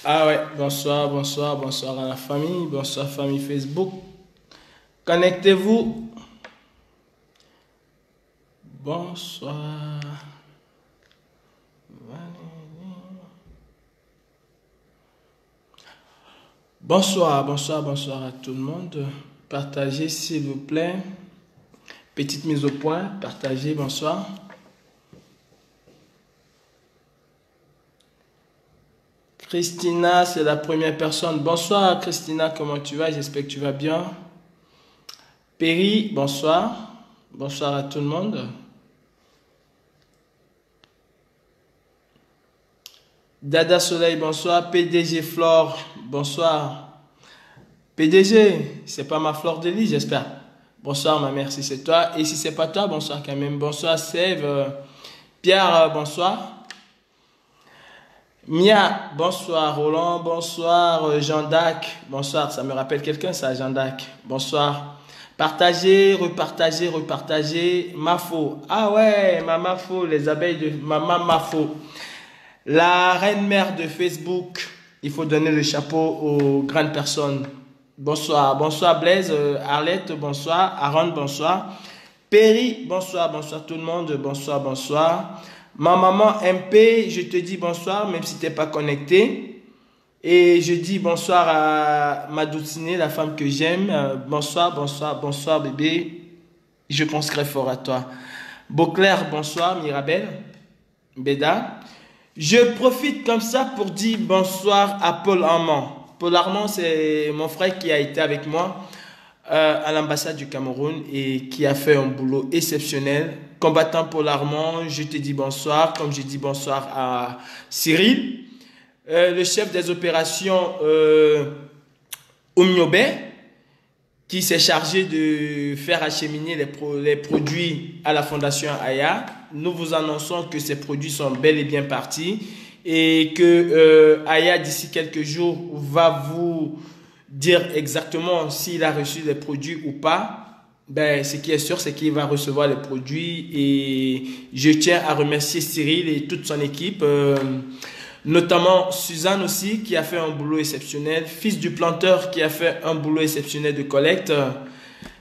Ah ouais, bonsoir, bonsoir, bonsoir à la famille, bonsoir famille Facebook. Connectez-vous. Bonsoir. Bonsoir, bonsoir, bonsoir à tout le monde. Partagez s'il vous plaît. Petite mise au point, partagez, bonsoir. Christina, c'est la première personne. Bonsoir Christina, comment tu vas? J'espère que tu vas bien. Perry, bonsoir. Bonsoir à tout le monde. Dada Soleil, bonsoir. PDG Flore, bonsoir. PDG, c'est pas ma fleur de lis, j'espère. Bonsoir ma mère, si c'est toi. Et si c'est pas toi, bonsoir quand même. Bonsoir Sève. Pierre, bonsoir. Mia, bonsoir. Roland, bonsoir. Jean d'Arc, bonsoir. Ça me rappelle quelqu'un ça, Jean d'Arc. Bonsoir. Partagez, repartagez, repartagez. Mafo. Ah ouais, ma Mafo, les abeilles de maman Mafo. La reine mère de Facebook. Il faut donner le chapeau aux grandes personnes. Bonsoir. Bonsoir Blaise. Arlette, bonsoir. Aaron, bonsoir. Perry, bonsoir. Bonsoir tout le monde. Bonsoir, bonsoir. Ma maman MP, je te dis bonsoir, même si tu n'es pas connecté. Et je dis bonsoir à ma doucinée, la femme que j'aime. Bonsoir, bonsoir, bonsoir bébé. Je pense très fort à toi. Beauclerc, bonsoir. Mirabelle, Béda. Je profite comme ça pour dire bonsoir à Paul Armand. Paul Armand, c'est mon frère qui a été avec moi à l'ambassade du Cameroun et qui a fait un boulot exceptionnel. Combattant Paul Armand, je te dis bonsoir, comme je dis bonsoir à Cyril, le chef des opérations Oumiobe, qui s'est chargé de faire acheminer les produits à la Fondation Aya. Nous vous annonçons que ces produits sont bel et bien partis et que Aya, d'ici quelques jours, va vous dire exactement s'il a reçu les produits ou pas. Ben, ce qui est sûr, c'est qu'il va recevoir les produits et je tiens à remercier Cyril et toute son équipe, notamment Suzanne aussi qui a fait un boulot exceptionnel, fils du planteur qui a fait un boulot exceptionnel de collecte.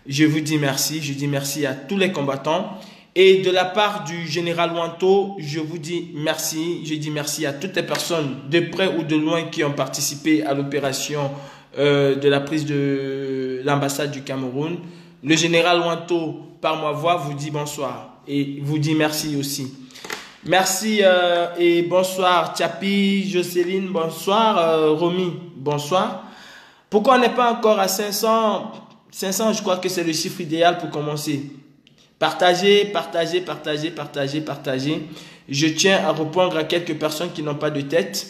Je vous dis merci, je dis merci à tous les combattants et de la part du général Wanto, je vous dis merci, je dis merci à toutes les personnes de près ou de loin qui ont participé à l'opération de la prise de l'ambassade du Cameroun. Le général Wanto, par ma voix, vous dit bonsoir et vous dit merci aussi. Merci et bonsoir Tchapi, Jocelyne, bonsoir Romy, bonsoir. Pourquoi on n'est pas encore à 500? 500, je crois que c'est le chiffre idéal pour commencer. Partagez, partagez, partagez, partagez, partagez. Je tiens à répondre à quelques personnes qui n'ont pas de tête.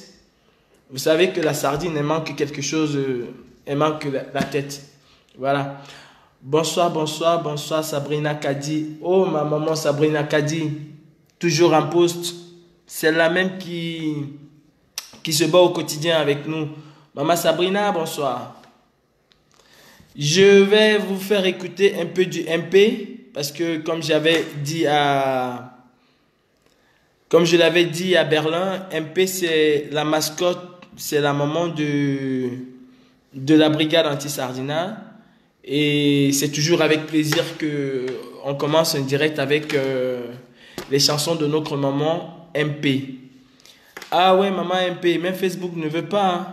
Vous savez que la sardine, elle manque quelque chose, elle manque la tête. Voilà. Bonsoir, bonsoir, bonsoir Sabrina Kadi. Oh, ma maman Sabrina Kadi, toujours en poste. C'est la même qui se bat au quotidien avec nous. Maman Sabrina, bonsoir. Je vais vous faire écouter un peu du MP parce que comme je l'avais dit à Berlin, MP c'est la mascotte, c'est la maman de la brigade anti-sardinat. Et c'est toujours avec plaisir que on commence un direct avec les chansons de notre maman MP. Ah ouais, maman MP, même Facebook ne veut pas. Hein.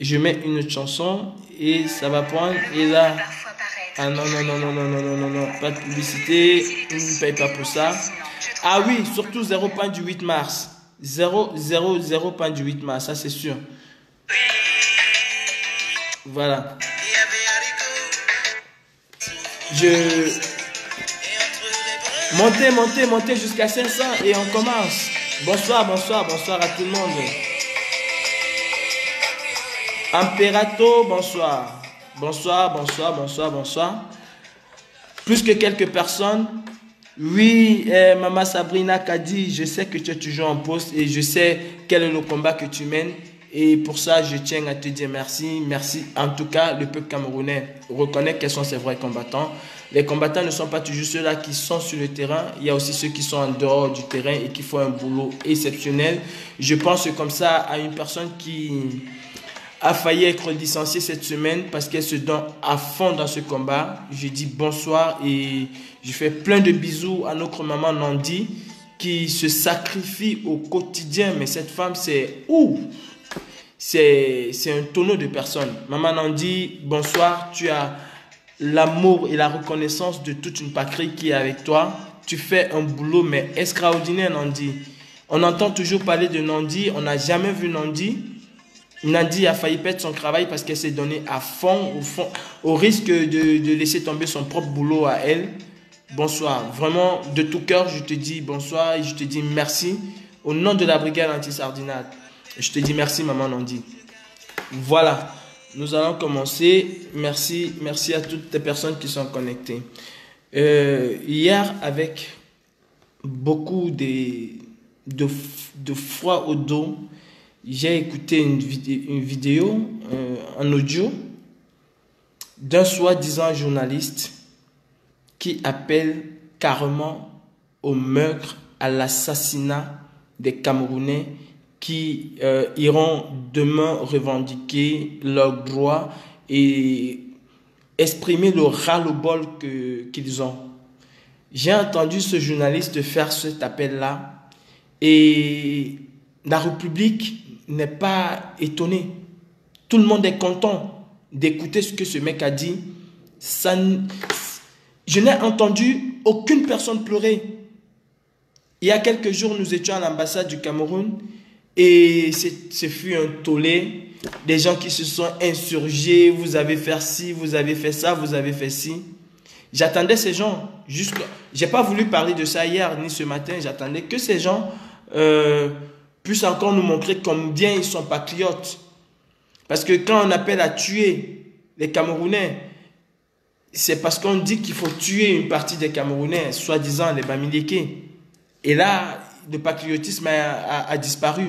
Je mets une autre chanson et ça va prendre. Et là, ah non, non, non, non, non, non, non, non, non, pas de publicité, on ne paye pas pour ça. Ah oui, surtout 0 point du 8 mars. 0 point du 8 mars, ça c'est sûr. Voilà. Montez jusqu'à 500 et on commence. Bonsoir, bonsoir, bonsoir à tout le monde. Imperato, bonsoir. Bonsoir, bonsoir, bonsoir, bonsoir. Plus que quelques personnes. Oui, Maman Sabrina Kadi, je sais que tu es toujours en poste et je sais quel est le combat que tu mènes. Et pour ça, je tiens à te dire merci. Merci. En tout cas, le peuple camerounais reconnaît quels sont ses vrais combattants. Les combattants ne sont pas toujours ceux-là qui sont sur le terrain. Il y a aussi ceux qui sont en dehors du terrain et qui font un boulot exceptionnel. Je pense comme ça à une personne qui a failli être licenciée cette semaine parce qu'elle se donne à fond dans ce combat. Je dis bonsoir et je fais plein de bisous à notre maman Nandi qui se sacrifie au quotidien. Mais cette femme, c'est un tonneau de personnes. Maman Nandi, bonsoir. Tu as l'amour et la reconnaissance de toute une patrie qui est avec toi. Tu fais un boulot mais extraordinaire, Nandi. On entend toujours parler de Nandi. On n'a jamais vu Nandi. Nandi a failli perdre son travail parce qu'elle s'est donnée à fond, au risque de laisser tomber son propre boulot à elle. Bonsoir. Vraiment, de tout cœur, je te dis bonsoir et je te dis merci. Au nom de la brigade anti-sardinate, je te dis merci, maman Nandi. Voilà, nous allons commencer. Merci à toutes les personnes qui sont connectées. Hier, avec beaucoup de froid au dos, j'ai écouté une vidéo, en audio, d'un soi-disant journaliste qui appelle carrément au meurtre, à l'assassinat des Camerounais qui iront demain revendiquer leurs droits et exprimer le ras-le-bol qu'ils ont. J'ai entendu ce journaliste faire cet appel-là et la République n'est pas étonnée. Tout le monde est content d'écouter ce que ce mec a dit. Je n'ai entendu aucune personne pleurer. Il y a quelques jours, nous étions à l'ambassade du Cameroun et ce fut un tollé. Des gens qui se sont insurgés, vous avez fait ci, vous avez fait ça, vous avez fait ci. J'attendais ces gens, j'ai pas voulu parler de ça hier ni ce matin, j'attendais que ces gens puissent encore nous montrer combien ils sont patriotes. Parce que quand on appelle à tuer les Camerounais, c'est parce qu'on dit qu'il faut tuer une partie des Camerounais, soi-disant les Bamileke. Et là, le patriotisme a disparu.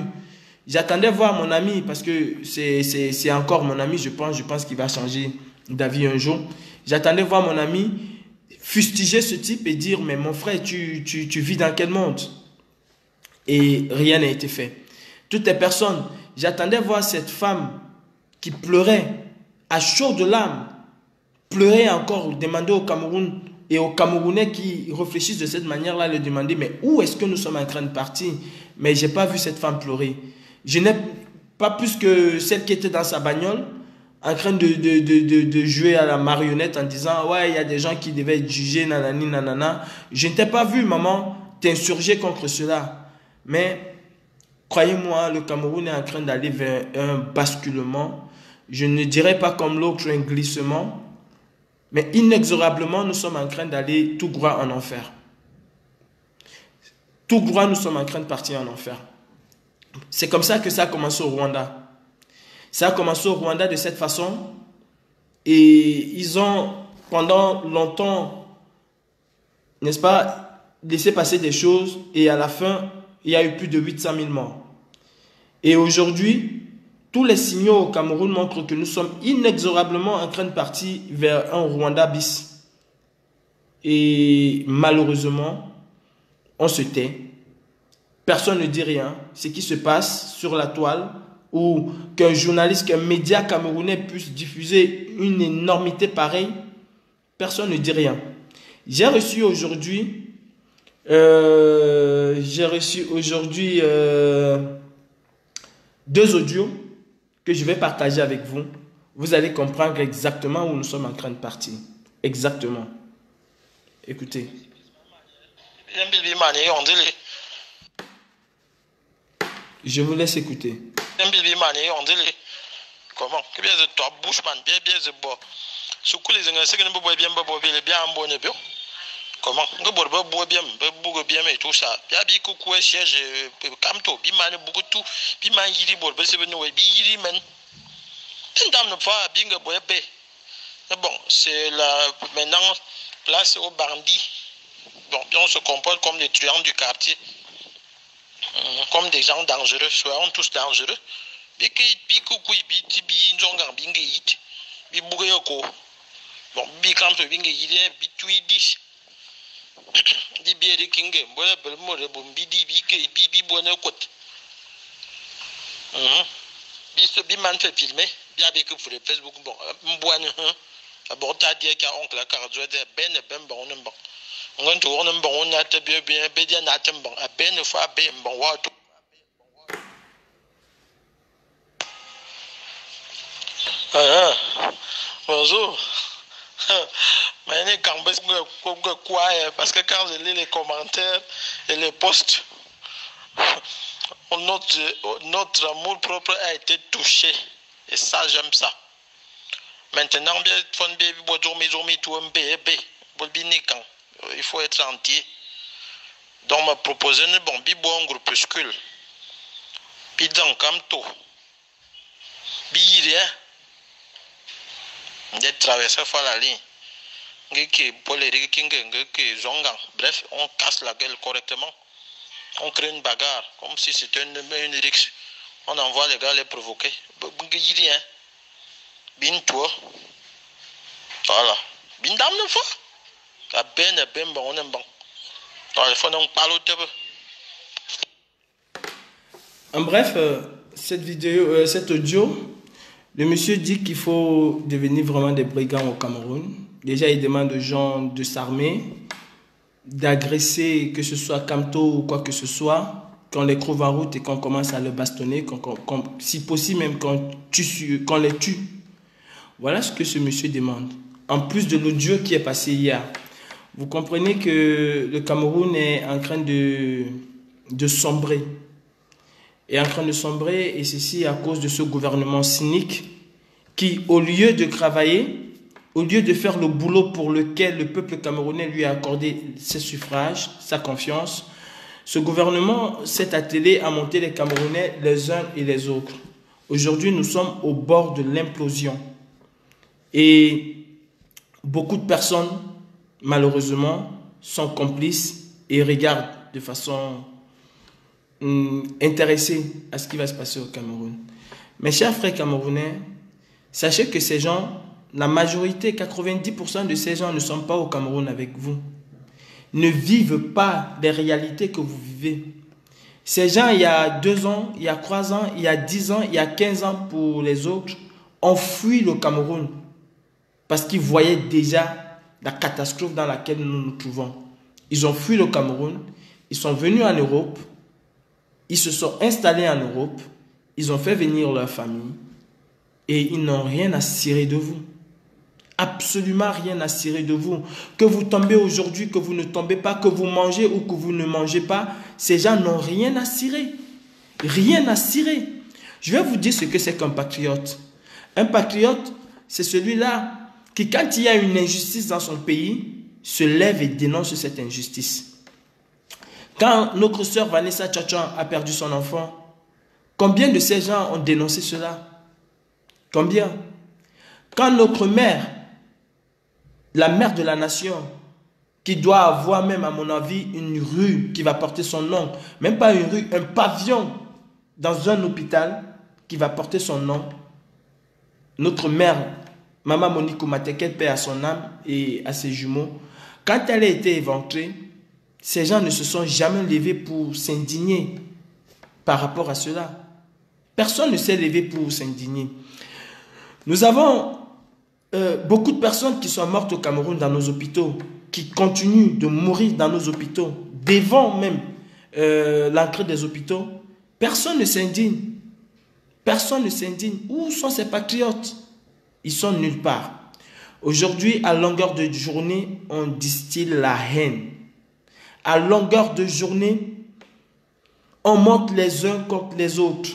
J'attendais voir mon ami, parce que c'est encore mon ami, je pense qu'il va changer d'avis un jour. J'attendais voir mon ami fustiger ce type et dire, mais mon frère, tu vis dans quel monde? Et rien n'a été fait. Toutes les personnes, j'attendais voir cette femme qui pleurait à chaudes larmes, pleurer encore, demander au Cameroun et aux Camerounais qui réfléchissent de cette manière-là, leur demander, mais où est-ce que nous sommes en train de partir? Mais je n'ai pas vu cette femme pleurer. Je n'ai pas plus que celle qui était dans sa bagnole, en train de jouer à la marionnette en disant, ouais, il y a des gens qui devaient être jugés, nanani, nanana. Je ne t'ai pas vu, maman, t'insurger contre cela. Mais, croyez-moi, le Cameroun est en train d'aller vers un basculement. Je ne dirais pas comme l'autre, un glissement. Mais inexorablement, nous sommes en train d'aller tout droit en enfer. Tout droit, nous sommes en train de partir en enfer. C'est comme ça que ça a commencé au Rwanda. Ça a commencé au Rwanda de cette façon. Et ils ont, pendant longtemps, n'est-ce pas, laissé passer des choses. Et à la fin, il y a eu plus de 800 000 morts. Et aujourd'hui, tous les signaux au Cameroun montrent que nous sommes inexorablement en train de partir vers un Rwanda bis. Et malheureusement, on se tait. Personne ne dit rien. Ce qui se passe sur la toile, ou qu'un journaliste, qu'un média camerounais puisse diffuser une énormité pareille, personne ne dit rien. J'ai reçu aujourd'hui deux audios que je vais partager avec vous. Vous allez comprendre exactement où nous sommes en train de partir. Exactement. Écoutez. Je vous laisse écouter. Comment? Comment? Et tout ça. Bon, c'est maintenant place aux bandits. Bon, on se comporte comme des truands du quartier. Comme des gens dangereux. Soyons tous dangereux. Bon, bikam to binge yide bitui dish. Di biere kinge, bola bel more bombi di bike bibi bona kot. Biso bi man fait filmer, bien avec pour le Facebook bon, mboine aborta dia ka oncle ka zo de ben bon non bon. On to on bon on na te bien be dia na tem bon, a ben fois be bon wa to. Bonjour. Mais quand quoi, parce que quand je lis les commentaires et les posts, notre amour propre a été touché. Et ça, j'aime ça. Maintenant, il faut être entier. Donc, on m'a proposé un groupuscule. Puis, dans Kamto, d'être traversé par la ligne. Bref, on casse la gueule correctement. On crée une bagarre, comme si c'était une rixe. On envoie les gars les provoquer. Bin toi. Voilà. Bin dame ne fois. Ben bon, on aime bon. Alors, il faut donc parler au table. En bref, cet audio, le monsieur dit qu'il faut devenir vraiment des brigands au Cameroun. Déjà, il demande aux gens de s'armer, d'agresser, que ce soit Kamto ou quoi que ce soit, qu'on les trouve en route et qu'on commence à les bastonner, si possible même qu'on les tue. Voilà ce que ce monsieur demande. En plus de l'audio qui est passé hier. Vous comprenez que le Cameroun est en train de sombrer. Est en train de sombrer, et ceci à cause de ce gouvernement cynique qui, au lieu de travailler, au lieu de faire le boulot pour lequel le peuple camerounais lui a accordé ses suffrages, sa confiance, ce gouvernement s'est attelé à monter les Camerounais les uns et les autres. Aujourd'hui, nous sommes au bord de l'implosion. Et beaucoup de personnes, malheureusement, sont complices et regardent de façon intéressés à ce qui va se passer au Cameroun. Mes chers frères camerounais, sachez que ces gens, la majorité, 90% de ces gens ne sont pas au Cameroun avec vous. Ne vivent pas les réalités que vous vivez. Ces gens, il y a 2 ans, il y a 3 ans, il y a 10 ans, il y a 15 ans pour les autres, ont fui le Cameroun parce qu'ils voyaient déjà la catastrophe dans laquelle nous nous trouvons. Ils ont fui le Cameroun, ils sont venus en Europe, ils se sont installés en Europe, ils ont fait venir leur famille et ils n'ont rien à cirer de vous. Absolument rien à cirer de vous. Que vous tombez aujourd'hui, que vous ne tombez pas, que vous mangez ou que vous ne mangez pas, ces gens n'ont rien à cirer. Rien à cirer. Je vais vous dire ce que c'est qu'un patriote. Un patriote, c'est celui-là qui, quand il y a une injustice dans son pays, se lève et dénonce cette injustice. Quand notre sœur Vanessa Tchatchan a perdu son enfant, combien de ces gens ont dénoncé cela? Combien? Quand notre mère, la mère de la nation, qui doit avoir même, à mon avis, une rue qui va porter son nom, même pas une rue, un pavillon dans un hôpital qui va porter son nom, notre mère, Maman Monique Oumateke, paix à son âme et à ses jumeaux, quand elle a été éventrée, ces gens ne se sont jamais levés pour s'indigner par rapport à cela. Personne ne s'est levé pour s'indigner. Nous avons beaucoup de personnes qui sont mortes au Cameroun dans nos hôpitaux, qui continuent de mourir dans nos hôpitaux, devant même l'entrée des hôpitaux. Personne ne s'indigne. Personne ne s'indigne. Où sont ces patriotes? Ils sont nulle part. Aujourd'hui, à longueur de journée, on distille la haine. À longueur de journée, on monte les uns contre les autres.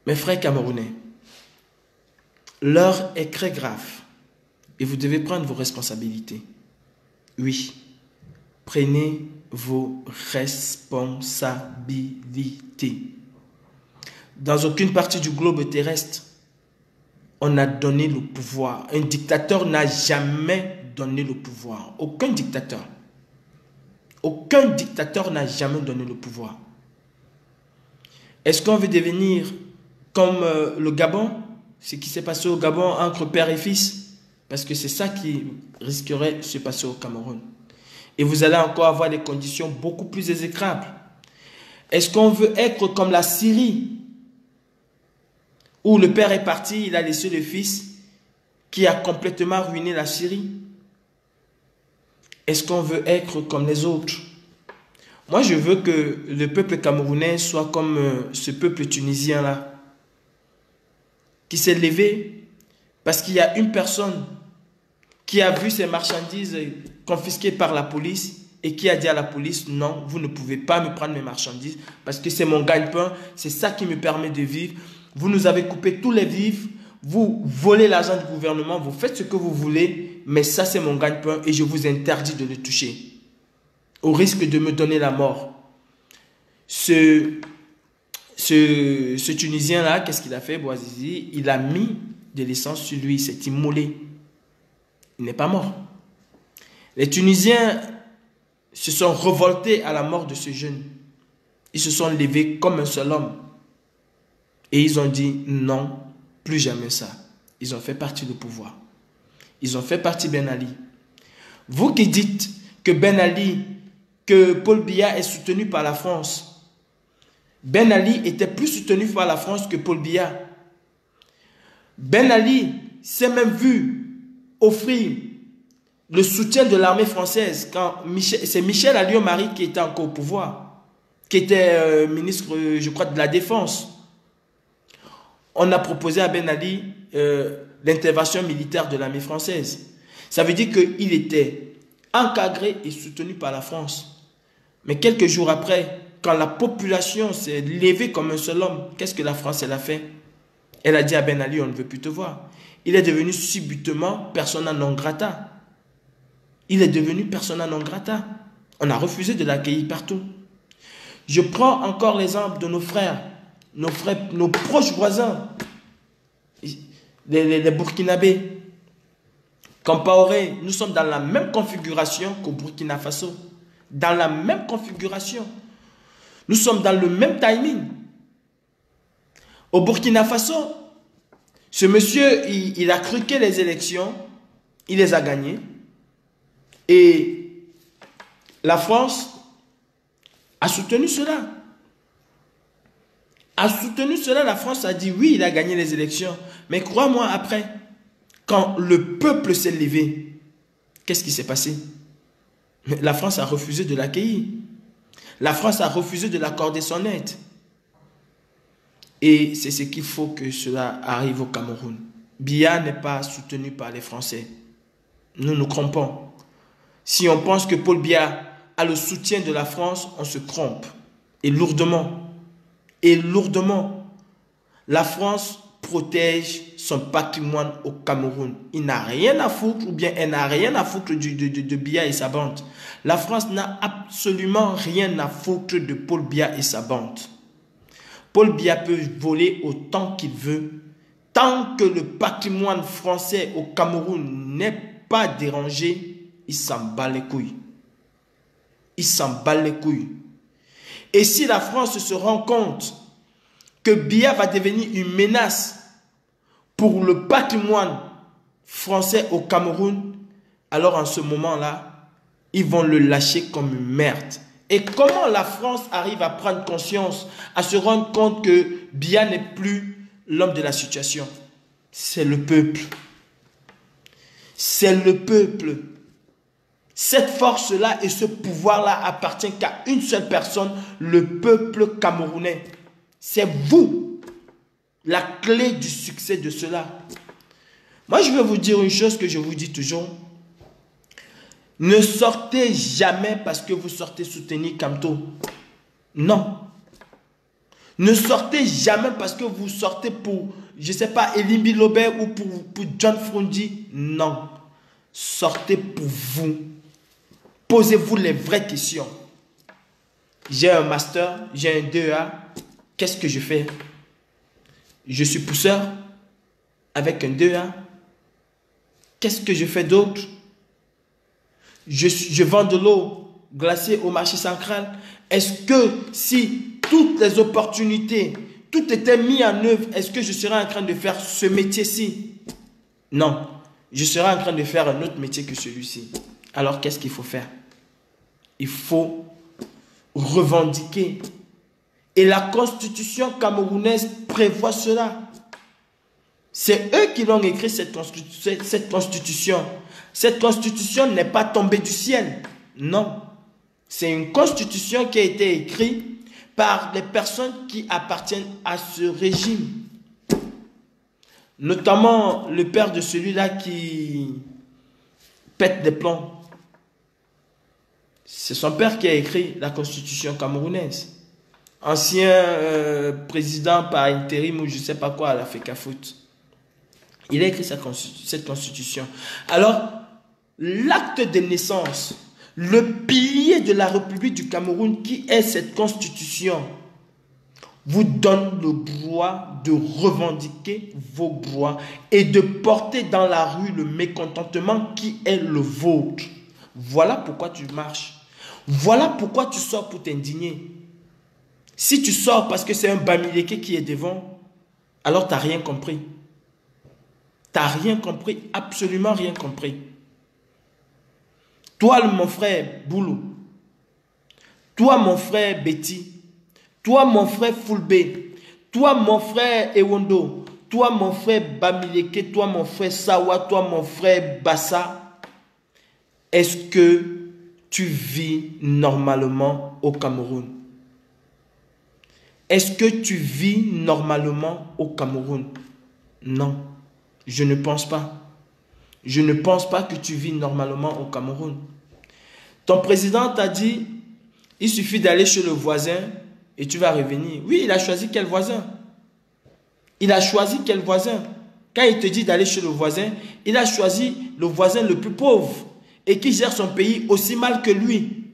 Mes frères camerounais, l'heure est très grave et vous devez prendre vos responsabilités. Oui, prenez vos responsabilités. Dans aucune partie du globe terrestre, on a donné le pouvoir. Un dictateur n'a jamais donné le pouvoir. Aucun dictateur. Aucun dictateur n'a jamais donné le pouvoir. Est-ce qu'on veut devenir comme le Gabon? ce qui s'est passé au Gabon entre père et fils. Parce que c'est ça qui risquerait de se passer au Cameroun. Et vous allez encore avoir des conditions beaucoup plus exécrables. Est-ce qu'on veut être comme la Syrie, où le père est parti, il a laissé le fils, qui a complètement ruiné la Syrie? Est-ce qu'on veut être comme les autres? Moi, je veux que le peuple camerounais soit comme ce peuple tunisien-là, qui s'est levé parce qu'il y a une personne qui a vu ses marchandises confisquées par la police et qui a dit à la police, non, vous ne pouvez pas me prendre mes marchandises parce que c'est mon gagne-pain, c'est ça qui me permet de vivre. Vous nous avez coupé tous les vivres, vous volez l'argent du gouvernement, vous faites ce que vous voulez, mais ça c'est mon gagne-pain et je vous interdis de le toucher, au risque de me donner la mort. Ce Tunisien-là, qu'est-ce qu'il a fait, Bouazizi? Il a mis de l'essence sur lui, il s'est immolé. Il n'est pas mort. Les Tunisiens se sont révoltés à la mort de ce jeune. Ils se sont levés comme un seul homme. Et ils ont dit non, plus jamais ça. Ils ont fait partie du pouvoir. Ils ont fait partie Ben Ali. Vous qui dites que Ben Ali, que Paul Biya est soutenu par la France, Ben Ali était plus soutenu par la France que Paul Biya. Ben Ali s'est même vu offrir le soutien de l'armée française quand c'est Michel Alliot-Marie qui était encore au pouvoir, qui était ministre, je crois, de la Défense. On a proposé à Ben Ali l'intervention militaire de l'armée française. Ça veut dire qu'il était encadré et soutenu par la France. Mais quelques jours après, quand la population s'est levée comme un seul homme, qu'est-ce que la France elle a fait? Elle a dit à Ben Ali, on ne veut plus te voir. Il est devenu subitement persona non grata. Il est devenu persona non grata. On a refusé de l'accueillir partout. Je prends encore l'exemple de nos frères, nos proches voisins, les Burkinabés. Compaoré, nous sommes dans la même configuration qu'au Burkina Faso. Dans la même configuration. Nous sommes dans le même timing. Au Burkina Faso, ce monsieur, il a truqué les élections, il les a gagnées. Et la France a soutenu cela. La France a dit oui, il a gagné les élections. Mais crois-moi, après, quand le peuple s'est levé, qu'est-ce qui s'est passé? La France a refusé de l'accueillir. La France a refusé de l'accorder son aide. Et c'est ce qu'il faut que cela arrive au Cameroun. Biya n'est pas soutenu par les Français. Nous nous trompons. Si on pense que Paul Biya a le soutien de la France, on se trompe. Et lourdement. Et lourdement. La France protège son patrimoine au Cameroun. Il n'a rien à foutre, ou bien elle n'a rien à foutre de Biya et sa bande. La France n'a absolument rien à foutre de Paul Biya et sa bande. Paul Biya peut voler autant qu'il veut. Tant que le patrimoine français au Cameroun n'est pas dérangé, il s'en bat les couilles. Il s'en bat les couilles. Et si la France se rend compte que Biya va devenir une menace pour le patrimoine français au Cameroun, alors en ce moment-là, ils vont le lâcher comme une merde. Et comment la France arrive à prendre conscience, à se rendre compte que Biya n'est plus l'homme de la situation? C'est le peuple. C'est le peuple. Cette force-là et ce pouvoir-là appartient qu'à une seule personne, le peuple camerounais. C'est vous, la clé du succès de cela. Moi, je vais vous dire une chose que je vous dis toujours. Ne sortez jamais parce que vous sortez soutenir Kamto. Non. Ne sortez jamais parce que vous sortez pour, je ne sais pas, Elimbi Lobert ou pour John Frondi. Non. Sortez pour vous. Posez-vous les vraies questions. J'ai un master, j'ai un DEA. Qu'est-ce que je fais? Je suis pousseur avec un DEA. Qu'est-ce que je fais d'autre? Je vends de l'eau glacée au marché central. Est-ce que si toutes les opportunités tout était mis en œuvre, est-ce que je serais en train de faire ce métier-ci? Non. Je serais en train de faire un autre métier que celui-ci. Alors, qu'est-ce qu'il faut faire? Il faut revendiquer. Et la constitution camerounaise prévoit cela. C'est eux qui l'ont écrit, cette constitution. Cette constitution n'est pas tombée du ciel. Non. C'est une constitution qui a été écrite par les personnes qui appartiennent à ce régime. Notamment le père de celui-là qui pète des plombs. C'est son père qui a écrit la constitution camerounaise. Ancien président par intérim ou je ne sais pas quoi à la FECAFOOT. Il a écrit cette constitution. Alors, l'acte de naissance, le pilier de la République du Cameroun qui est cette constitution, vous donne le droit de revendiquer vos droits et de porter dans la rue le mécontentement qui est le vôtre. Voilà pourquoi tu marches. Voilà pourquoi tu sors pour t'indigner. Si tu sors parce que c'est un Bamileke qui est devant, alors tu n'as rien compris. Tu n'as rien compris, absolument rien compris. Toi, mon frère Boulou, toi, mon frère Betty, toi, mon frère Fulbe, toi, mon frère Ewondo, toi, mon frère Bamileke, toi, mon frère Sawa, toi, mon frère Bassa, est-ce que tu vis normalement au Cameroun? Est-ce que tu vis normalement au Cameroun? Non, je ne pense pas. Je ne pense pas que tu vis normalement au Cameroun. Ton président t'a dit, il suffit d'aller chez le voisin et tu vas revenir. Oui, il a choisi quel voisin? Il a choisi quel voisin? Quand il te dit d'aller chez le voisin, il a choisi le voisin le plus pauvre et qui gère son pays aussi mal que lui.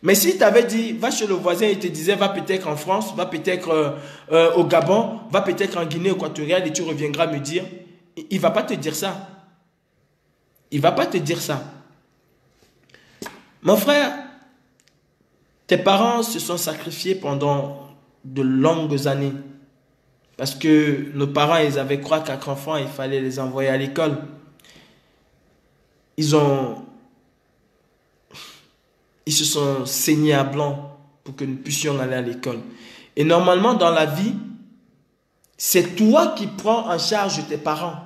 Mais s'il t'avait dit, va chez le voisin, il te disait, va peut-être en France, va peut-être au Gabon, va peut-être en Guinée équatoriale et tu reviendras me dire, il ne va pas te dire ça. Il ne va pas te dire ça. Mon frère, tes parents se sont sacrifiés pendant de longues années. Parce que nos parents, ils avaient 3-4 enfants, il fallait les envoyer à l'école. Ils se sont saignés à blanc pour que nous puissions aller à l'école. Et normalement, dans la vie, c'est toi qui prends en charge tes parents.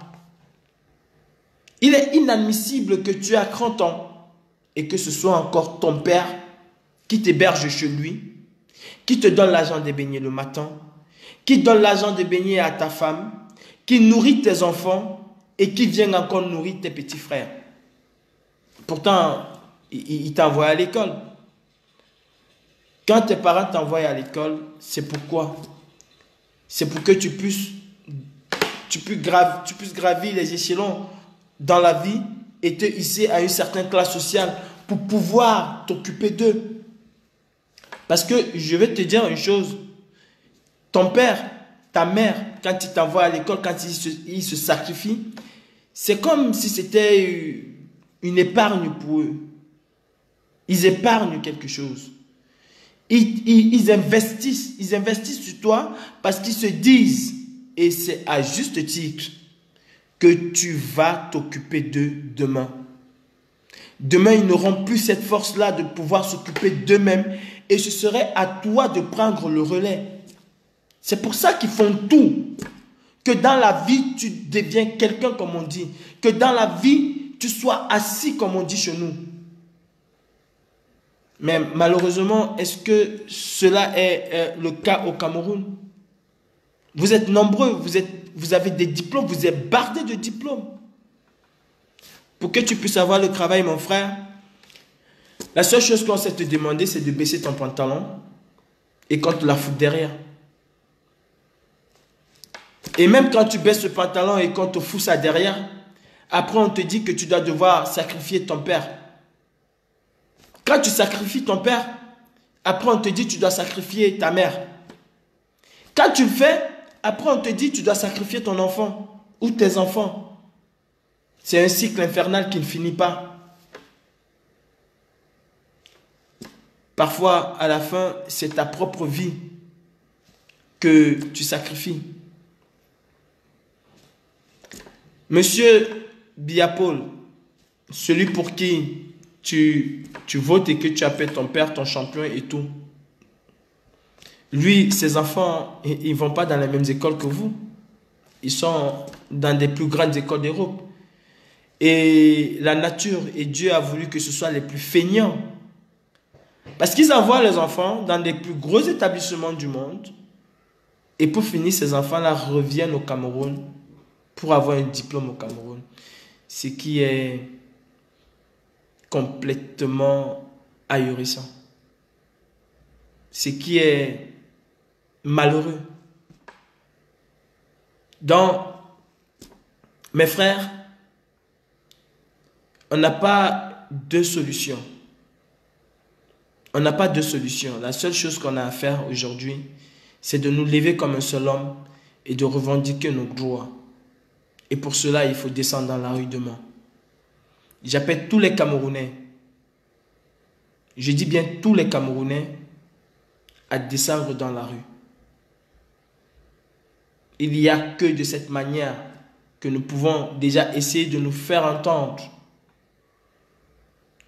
Il est inadmissible que tu aies 30 ans et que ce soit encore ton père qui t'héberge chez lui, qui te donne l'argent de baigner le matin, qui donne l'argent de baigner à ta femme, qui nourrit tes enfants et qui vient encore nourrir tes petits frères. Pourtant, il t'envoie à l'école. Quand tes parents t'envoient à l'école, c'est pourquoi? C'est pour que tu puisses gravir les échelons dans la vie et te hisser à une certaine classe sociale pour pouvoir t'occuper d'eux. Parce que je vais te dire une chose. Ton père, ta mère, quand ils t'envoient à l'école, quand ils se sacrifient, c'est comme si c'était une épargne pour eux. Ils épargnent quelque chose. Ils investissent sur toi parce qu'ils se disent, et c'est à juste titre, que tu vas t'occuper d'eux demain. Demain, ils n'auront plus cette force-là de pouvoir s'occuper d'eux-mêmes et ce serait à toi de prendre le relais. C'est pour ça qu'ils font tout. Que dans la vie, tu deviens quelqu'un comme on dit. Que dans la vie, tu sois assis comme on dit chez nous. Mais malheureusement, est-ce que cela est le cas au Cameroun? Vous êtes nombreux, vous avez des diplômes, vous êtes bardés de diplômes. Pour que tu puisses avoir le travail, mon frère, la seule chose qu'on sait te demander, c'est de baisser ton pantalon et qu'on te la fout derrière. Et même quand tu baisses le pantalon et qu'on te fout ça derrière, après on te dit que tu dois devoir sacrifier ton père. Quand tu sacrifies ton père, après on te dit que tu dois sacrifier ta mère. Quand tu le fais, après on te dit que tu dois sacrifier ton enfant ou tes enfants. C'est un cycle infernal qui ne finit pas. Parfois, à la fin, c'est ta propre vie que tu sacrifies. Monsieur Biapol, celui pour qui tu votes et que tu appelles ton père, ton champion et tout. Lui, ses enfants, ils ne vont pas dans les mêmes écoles que vous. Ils sont dans des plus grandes écoles d'Europe. Et la nature et Dieu a voulu que ce soit les plus feignants. Parce qu'ils envoient les enfants dans des plus gros établissements du monde. Et pour finir, ces enfants-là reviennent au Cameroun pour avoir un diplôme au Cameroun. Ce qui est complètement ahurissant. Ce qui est malheureux. Donc, mes frères, on n'a pas deux solutions. On n'a pas deux solutions. La seule chose qu'on a à faire aujourd'hui, c'est de nous lever comme un seul homme et de revendiquer nos droits. Et pour cela, il faut descendre dans la rue demain. J'appelle tous les Camerounais, je dis bien tous les Camerounais, à descendre dans la rue. Il n'y a que de cette manière que nous pouvons déjà essayer de nous faire entendre.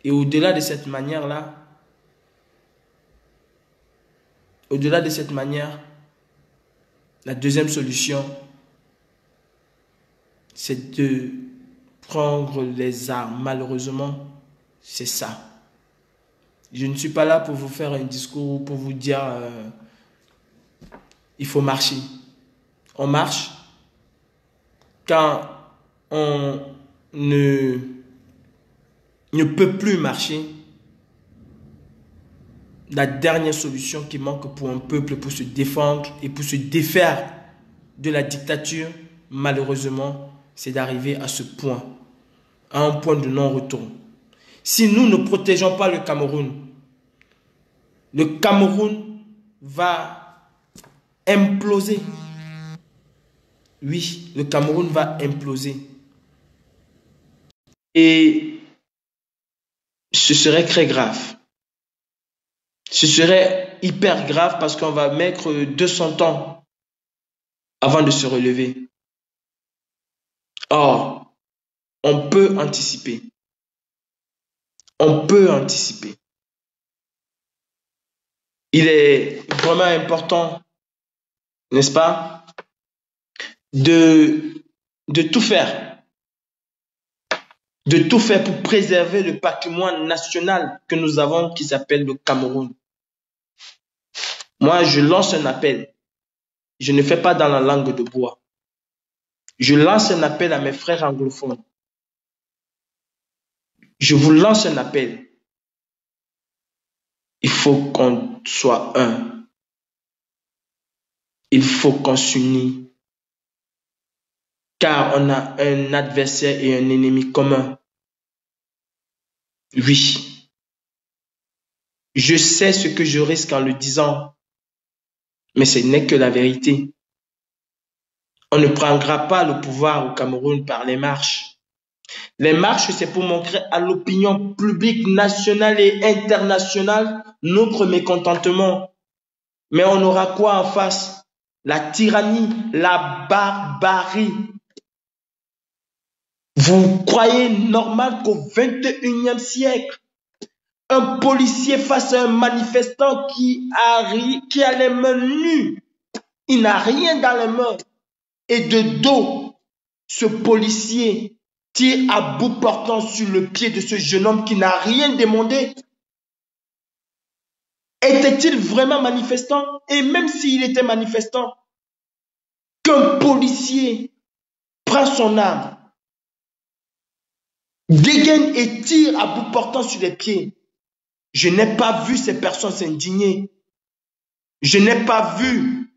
Et au-delà de cette manière-là, la deuxième solution, c'est de prendre les armes. Malheureusement, c'est ça. Je ne suis pas là pour vous faire un discours, pour vous dire il faut marcher. On marche quand on ne peut plus marcher. La dernière solution qui manque pour un peuple pour se défendre et pour se défaire de la dictature, malheureusement, c'est d'arriver à ce point, à un point de non-retour. Si nous ne protégeons pas le Cameroun va imploser. Oui, le Cameroun va imploser. Et ce serait très grave. Ce serait hyper grave parce qu'on va mettre 200 ans avant de se relever. Or, on peut anticiper. On peut anticiper. Il est vraiment important, n'est-ce pas, de tout faire. De tout faire pour préserver le patrimoine national que nous avons qui s'appelle le Cameroun. Moi, je lance un appel. Je ne fais pas dans la langue de bois. Je lance un appel à mes frères anglophones. Je vous lance un appel. Il faut qu'on soit un. Il faut qu'on s'unisse. Car on a un adversaire et un ennemi commun. Oui. Je sais ce que je risque en le disant. Mais ce n'est que la vérité. On ne prendra pas le pouvoir au Cameroun par les marches. Les marches, c'est pour montrer à l'opinion publique nationale et internationale notre mécontentement. Mais on aura quoi en face? La tyrannie, la barbarie. Vous croyez normal qu'au 21e siècle, un policier face à un manifestant qui a les mains nues, il n'a rien dans les mains, et de dos, ce policier tire à bout portant sur le pied de ce jeune homme qui n'a rien demandé? Était-il vraiment manifestant? Et même s'il était manifestant, qu'un policier prend son arme, dégaine et tire à bout portant sur les pieds. Je n'ai pas vu ces personnes s'indigner. Je n'ai pas vu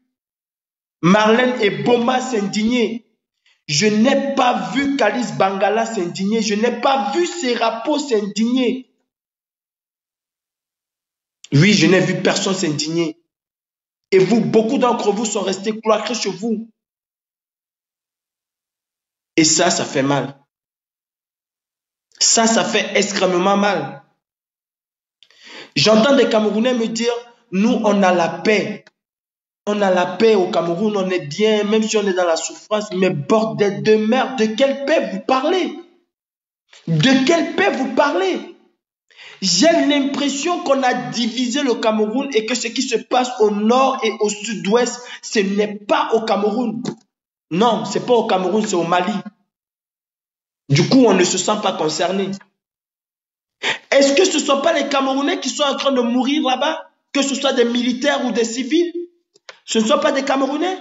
Marlène et Boma s'indigner. Je n'ai pas vu Kalice Bangala s'indigner. Je n'ai pas vu Serapo s'indigner. Oui, je n'ai vu personne s'indigner. Et vous, beaucoup d'entre vous sont restés cloîtrés chez vous. Et ça fait mal. Ça fait extrêmement mal. J'entends des Camerounais me dire, nous, on a la paix. On a la paix au Cameroun, on est bien, même si on est dans la souffrance. Mais bordel de merde, de quelle paix vous parlez? De quelle paix vous parlez? J'ai l'impression qu'on a divisé le Cameroun et que ce qui se passe au nord et au sud-ouest, ce n'est pas au Cameroun. Non, ce n'est pas au Cameroun, c'est au Mali. Du coup, on ne se sent pas concerné. Est-ce que ce ne sont pas les Camerounais qui sont en train de mourir là-bas? Que ce soit des militaires ou des civils? Ce ne sont pas des Camerounais?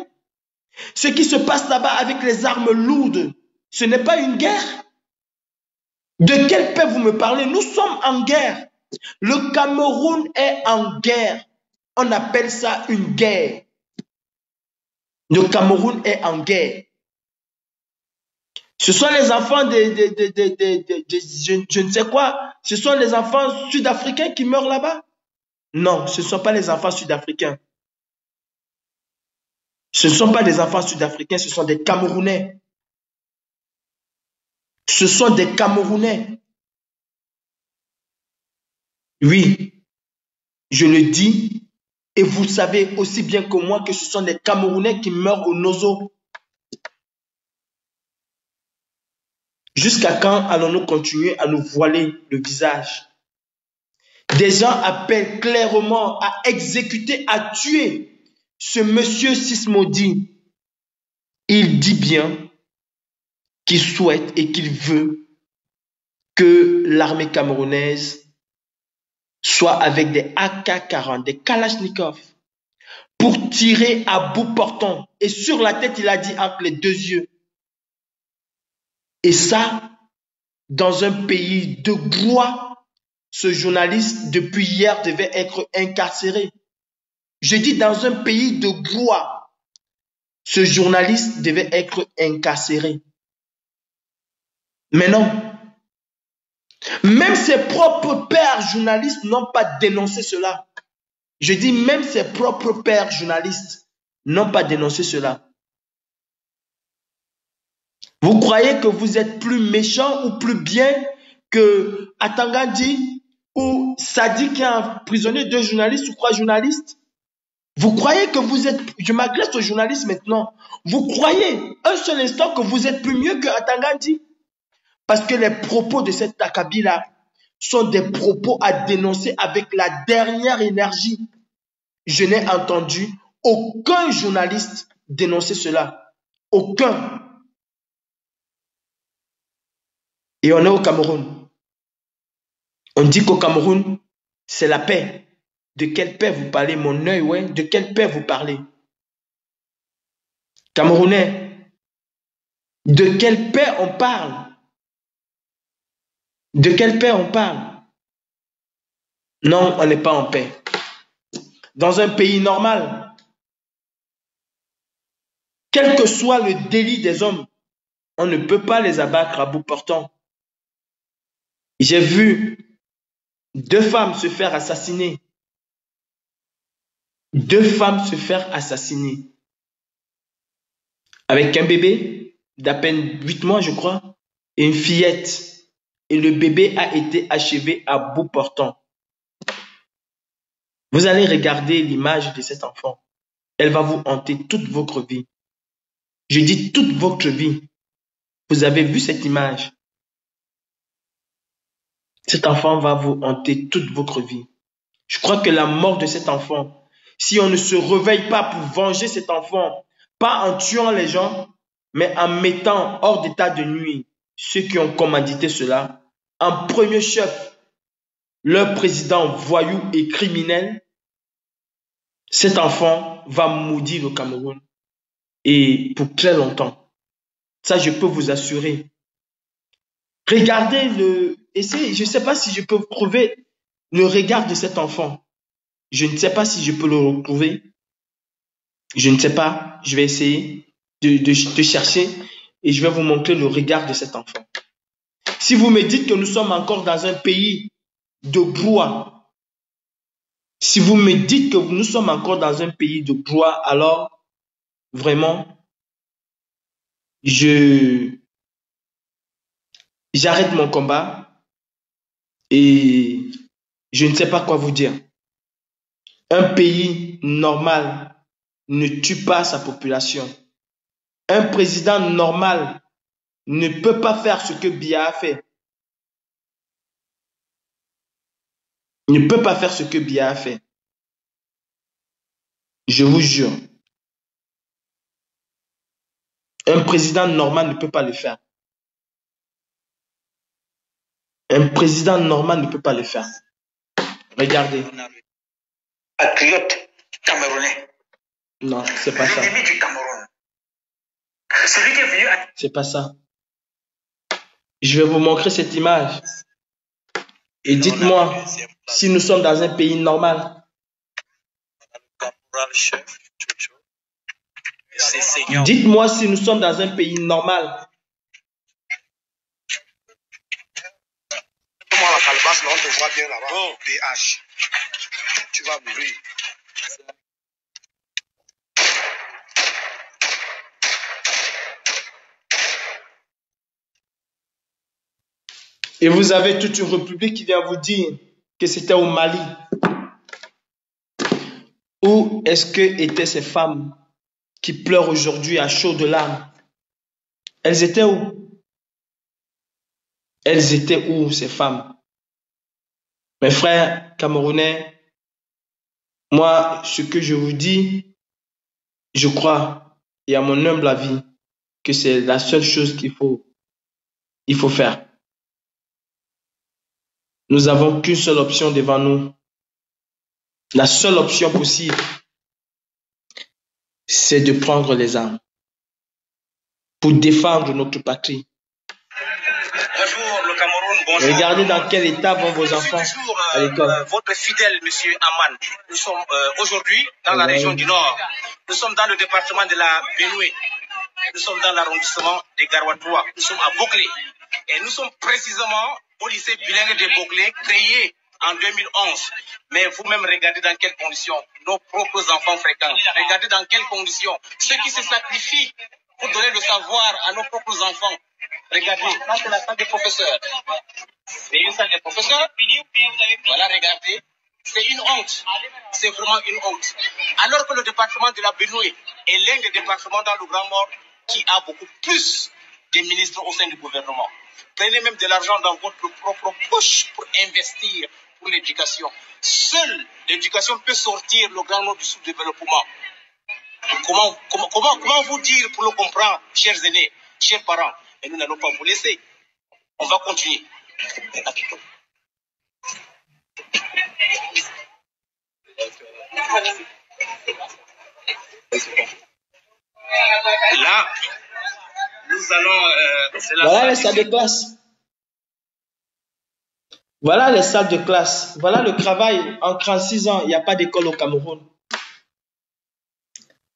Ce qui se passe là-bas avec les armes lourdes, ce n'est pas une guerre? De quelle paix vous me parlez? Nous sommes en guerre. Le Cameroun est en guerre. On appelle ça une guerre. Le Cameroun est en guerre. Ce sont les enfants je ne sais quoi. Ce sont les enfants sud-africains qui meurent là-bas? Non, ce ne sont pas les enfants sud-africains. Ce ne sont pas des enfants sud-africains, ce sont des Camerounais. Ce sont des Camerounais. Oui, je le dis, et vous savez aussi bien que moi que ce sont des Camerounais qui meurent au Nozo. Jusqu'à quand allons-nous continuer à nous voiler le visage? Des gens appellent clairement à exécuter, à tuer ce monsieur Sismodi. Il dit bien qu'il souhaite et qu'il veut que l'armée camerounaise soit avec des AK-40, des Kalachnikov, pour tirer à bout portant. Et sur la tête, il a dit entre les deux yeux. Et ça, dans un pays de gloire, ce journaliste, depuis hier, devait être incarcéré. Je dis dans un pays de gloire, ce journaliste devait être incarcéré. Mais non. Même ses propres pères journalistes n'ont pas dénoncé cela. Je dis même ses propres pères journalistes n'ont pas dénoncé cela. Vous croyez que vous êtes plus méchant ou plus bien que Atangandi ou Sadi qui a emprisonné 2 journalistes ou 3 journalistes? Vous croyez que vous êtes... Je m'adresse aux journalistes maintenant. Vous croyez un seul instant que vous êtes plus mieux que Atangandi? Parce que les propos de cet Akabi-là sont des propos à dénoncer avec la dernière énergie. Je n'ai entendu aucun journaliste dénoncer cela. Aucun. Et on est au Cameroun. On dit qu'au Cameroun, c'est la paix. De quelle paix vous parlez, mon œil, ouais? De quelle paix vous parlez? Camerounais, de quelle paix on parle? De quelle paix on parle? Non, on n'est pas en paix. Dans un pays normal, quel que soit le délit des hommes, on ne peut pas les abattre à bout portant. J'ai vu 2 femmes se faire assassiner. 2 femmes se faire assassiner. Avec un bébé d'à peine 8 mois, je crois, et une fillette. Et le bébé a été achevé à bout portant. Vous allez regarder l'image de cet enfant. Elle va vous hanter toute votre vie. Je dis toute votre vie. Vous avez vu cette image? Cet enfant va vous hanter toute votre vie. Je crois que la mort de cet enfant, si on ne se réveille pas pour venger cet enfant, pas en tuant les gens, mais en mettant hors d'état de nuit ceux qui ont commandité cela, en premier chef, leur président voyou et criminel, cet enfant va maudire le Cameroun. Et pour très longtemps. Ça, je peux vous assurer. Regardez essayez, je ne sais pas si je peux trouver le regard de cet enfant. Je ne sais pas si je peux le retrouver. Je ne sais pas. Je vais essayer de chercher et je vais vous montrer le regard de cet enfant. Si vous me dites que nous sommes encore dans un pays de gloire, si vous me dites que nous sommes encore dans un pays de gloire, alors vraiment, j'arrête mon combat et je ne sais pas quoi vous dire. Un pays normal ne tue pas sa population. Un président normal ne peut pas faire ce que Biya a fait. Il ne peut pas faire ce que Biya a fait. Je vous jure. Un président normal ne peut pas le faire. Un président normal ne peut pas le faire. Regardez. Patriote camerounais. Non, c'est pas ça. L'ennemi du Cameroun. Celui qui est venu à... C'est pas ça. Je vais vous montrer cette image. Et dites-moi si nous sommes dans un pays normal. Dites-moi si nous sommes dans un pays normal. Moi, la calebasse, on te voit bien là-bas. Oh. BH. Tu vas mourir. Et vous avez toute une république qui vient vous dire que c'était au Mali. Où est-ce que étaient ces femmes qui pleurent aujourd'hui à chaudes larmes? Elles étaient où? Elles étaient où, ces femmes? Mes frères camerounais, moi, ce que je vous dis, je crois, et à mon humble avis, que c'est la seule chose qu'il faut faire. Nous n'avons qu'une seule option devant nous. La seule option possible, c'est de prendre les armes pour défendre notre patrie. Bonjour le Cameroun, bonjour. Regardez dans quel état vont vos enfants à l'école. Votre fidèle monsieur Aman. Nous sommes aujourd'hui dans la région du Nord. Nous sommes dans le département de la Benoué. Nous sommes dans l'arrondissement de Garoua. Nous sommes à Boclé. Et nous sommes précisément au lycée bilingue de Boclé, créé en 2011. Mais vous-même, regardez dans quelles conditions nos propres enfants fréquentent. Regardez dans quelles conditions ceux qui se sacrifient pour donner le savoir à nos propres enfants. Regardez, là c'est la salle des professeurs. C'est une salle des professeurs. Voilà, regardez. C'est une honte. C'est vraiment une honte. Alors que le département de la Benoué est l'un des départements dans le Grand Nord qui a beaucoup plus de ministres au sein du gouvernement. Prenez même de l'argent dans votre propre poche pour investir pour l'éducation. Seule l'éducation peut sortir le Grand Nord du sous-développement. Comment vous dire pour le comprendre, chers aînés, chers parents? Et nous n'allons pas vous laisser. On va continuer. Là, nous allons... Voilà les salles de classe. Voilà les salles de classe. Voilà le travail. En 36 ans, il n'y a pas d'école au Cameroun.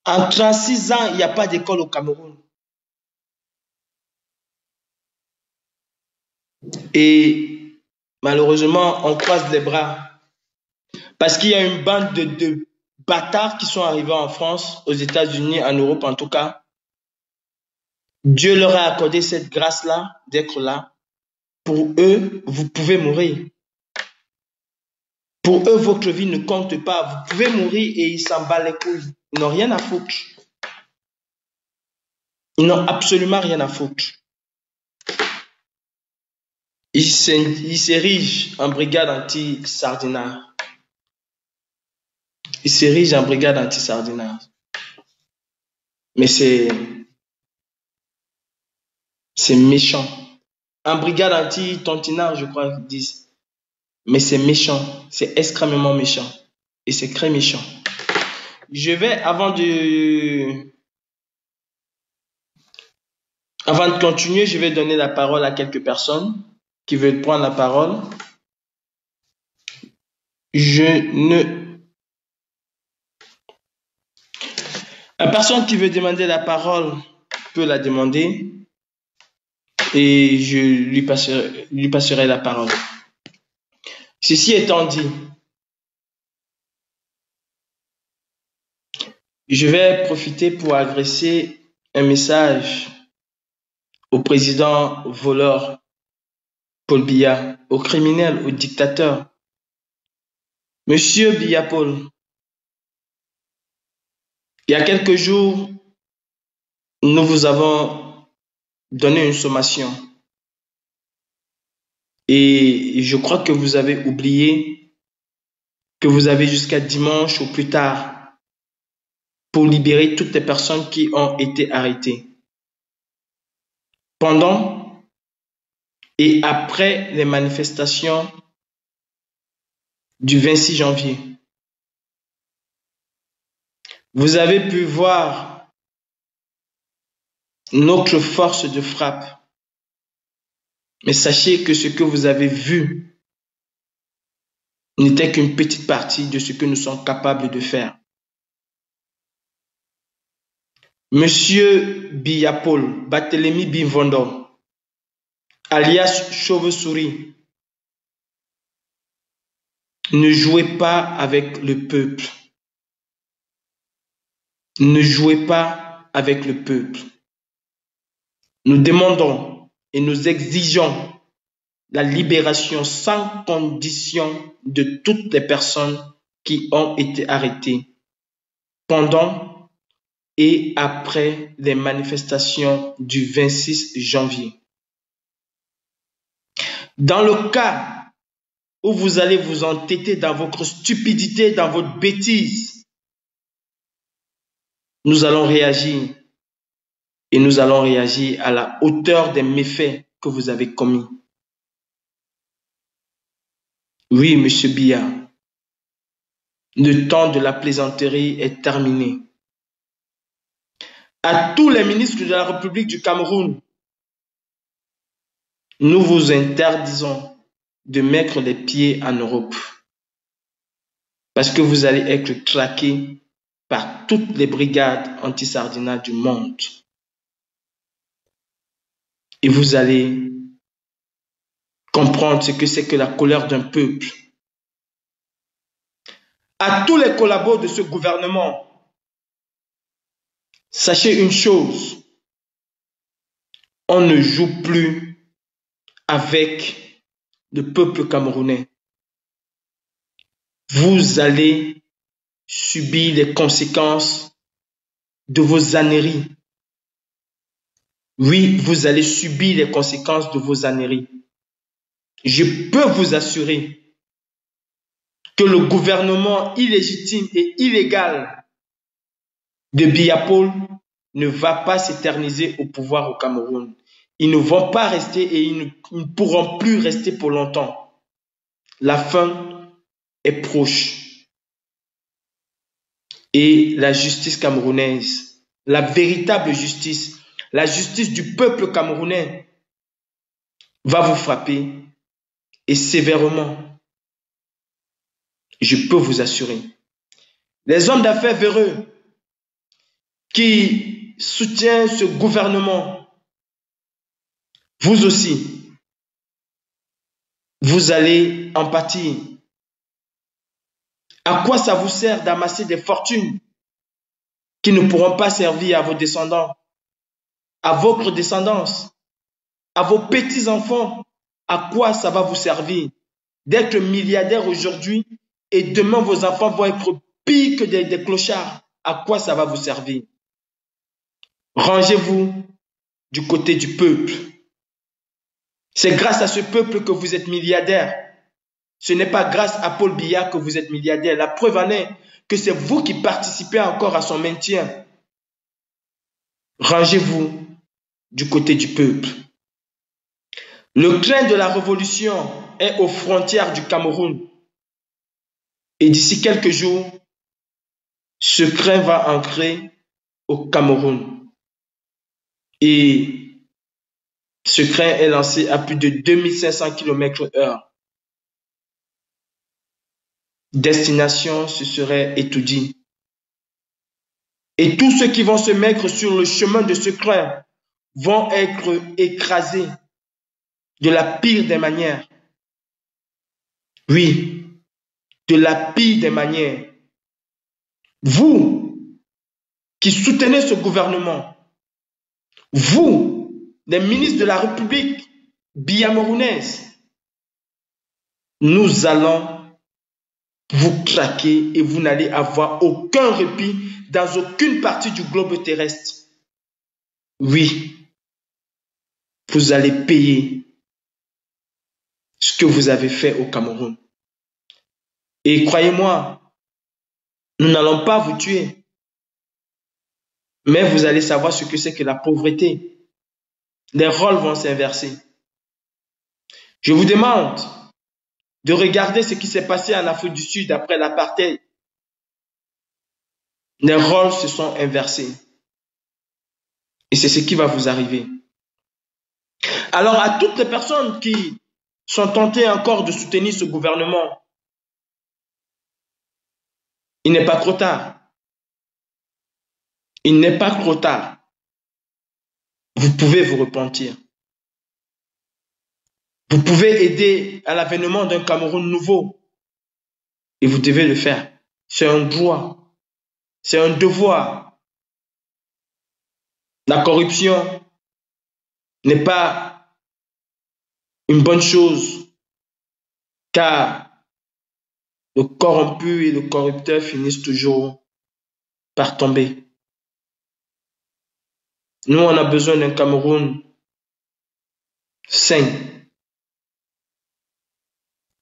En 36 ans, il n'y a pas d'école au Cameroun. Et malheureusement, on croise les bras. Parce qu'il y a une bande de bâtards qui sont arrivés en France, aux États-Unis, en Europe en tout cas. Dieu leur a accordé cette grâce-là, d'être là. Pour eux, vous pouvez mourir. Pour eux, votre vie ne compte pas. Vous pouvez mourir et ils s'en battent les couilles. Ils n'ont rien à foutre. Ils n'ont absolument rien à foutre. Ils s'érigent en brigade anti-sardinage. Ils s'érigent en brigade anti-sardinage. Mais c'est méchant. En brigade anti-tontinage, je crois qu'ils disent. Mais c'est méchant. C'est extrêmement méchant. Et c'est très méchant. Je vais, avant de continuer, je vais donner la parole à quelques personnes qui veulent prendre la parole. La personne qui veut demander la parole peut la demander et je lui passerai la parole. Ceci étant dit, je vais profiter pour adresser un message au président voleur Paul Biya, au criminel, au dictateur. Monsieur Biya Paul, Il y a quelques jours, nous vous avons donné une sommation. Et je crois que vous avez oublié que vous avez jusqu'à dimanche ou plus tard pour libérer toutes les personnes qui ont été arrêtées. Pendant et après les manifestations du 26 janvier, vous avez pu voir notre force de frappe. Mais sachez que ce que vous avez vu n'était qu'une petite partie de ce que nous sommes capables de faire. Monsieur Biya-Paul Barthélemy Bimvondo, alias Chauve-souris, ne jouez pas avec le peuple. Ne jouez pas avec le peuple. Nous demandons et nous exigeons la libération sans condition de toutes les personnes qui ont été arrêtées pendant et après les manifestations du 26 janvier. Dans le cas où vous allez vous entêter dans votre stupidité, dans votre bêtise, nous allons réagir et nous allons réagir à la hauteur des méfaits que vous avez commis. Oui, monsieur Biya, le temps de la plaisanterie est terminé. À tous les ministres de la République du Cameroun, nous vous interdisons de mettre les pieds en Europe parce que vous allez être traqués par toutes les brigades anti-sardinat du monde. Et vous allez comprendre ce que c'est que la colère d'un peuple. À tous les collabos de ce gouvernement, sachez une chose, on ne joue plus avec le peuple camerounais. Vous allez subir les conséquences de vos âneries. Oui, vous allez subir les conséquences de vos âneries. Je peux vous assurer que le gouvernement illégitime et illégal de Biya-Paul ne va pas s'éterniser au pouvoir au Cameroun. Ils ne vont pas rester et ils ne pourront plus rester pour longtemps. La fin est proche. Et la justice camerounaise, la véritable justice, la justice du peuple camerounais va vous frapper et sévèrement. Je peux vous assurer. Les hommes d'affaires véreux qui soutiennent ce gouvernement, vous aussi, vous allez en pâtir. À quoi ça vous sert d'amasser des fortunes qui ne pourront pas servir à vos descendants, à votre descendance, à vos petits-enfants? À quoi ça va vous servir d'être milliardaire aujourd'hui et demain vos enfants vont être pires que des clochards? À quoi ça va vous servir? Rangez-vous du côté du peuple. C'est grâce à ce peuple que vous êtes milliardaire. Ce n'est pas grâce à Paul Biya que vous êtes milliardaire. La preuve en est que c'est vous qui participez encore à son maintien. Rangez-vous du côté du peuple. Le train de la révolution est aux frontières du Cameroun. Et d'ici quelques jours, ce train va entrer au Cameroun. Et ce train est lancé à plus de 2500 km/h. Destination, ce serait Etoudi. Et tous ceux qui vont se mettre sur le chemin de ce train vont être écrasés de la pire des manières. Oui, de la pire des manières. Vous qui soutenez ce gouvernement, vous, les ministres de la République biamourounaise, nous allons vous craquez et vous n'allez avoir aucun répit dans aucune partie du globe terrestre. Oui, vous allez payer ce que vous avez fait au Cameroun. Et croyez-moi, nous n'allons pas vous tuer, mais vous allez savoir ce que c'est que la pauvreté. Les rôles vont s'inverser. Je vous demande de regarder ce qui s'est passé en Afrique du Sud après l'apartheid. Les rôles se sont inversés. Et c'est ce qui va vous arriver. Alors, à toutes les personnes qui sont tentées encore de soutenir ce gouvernement, il n'est pas trop tard. Il n'est pas trop tard. Vous pouvez vous repentir. Vous pouvez aider à l'avènement d'un Cameroun nouveau. Et vous devez le faire. C'est un droit. C'est un devoir. La corruption n'est pas une bonne chose, car le corrompu et le corrupteur finissent toujours par tomber. Nous, on a besoin d'un Cameroun sain.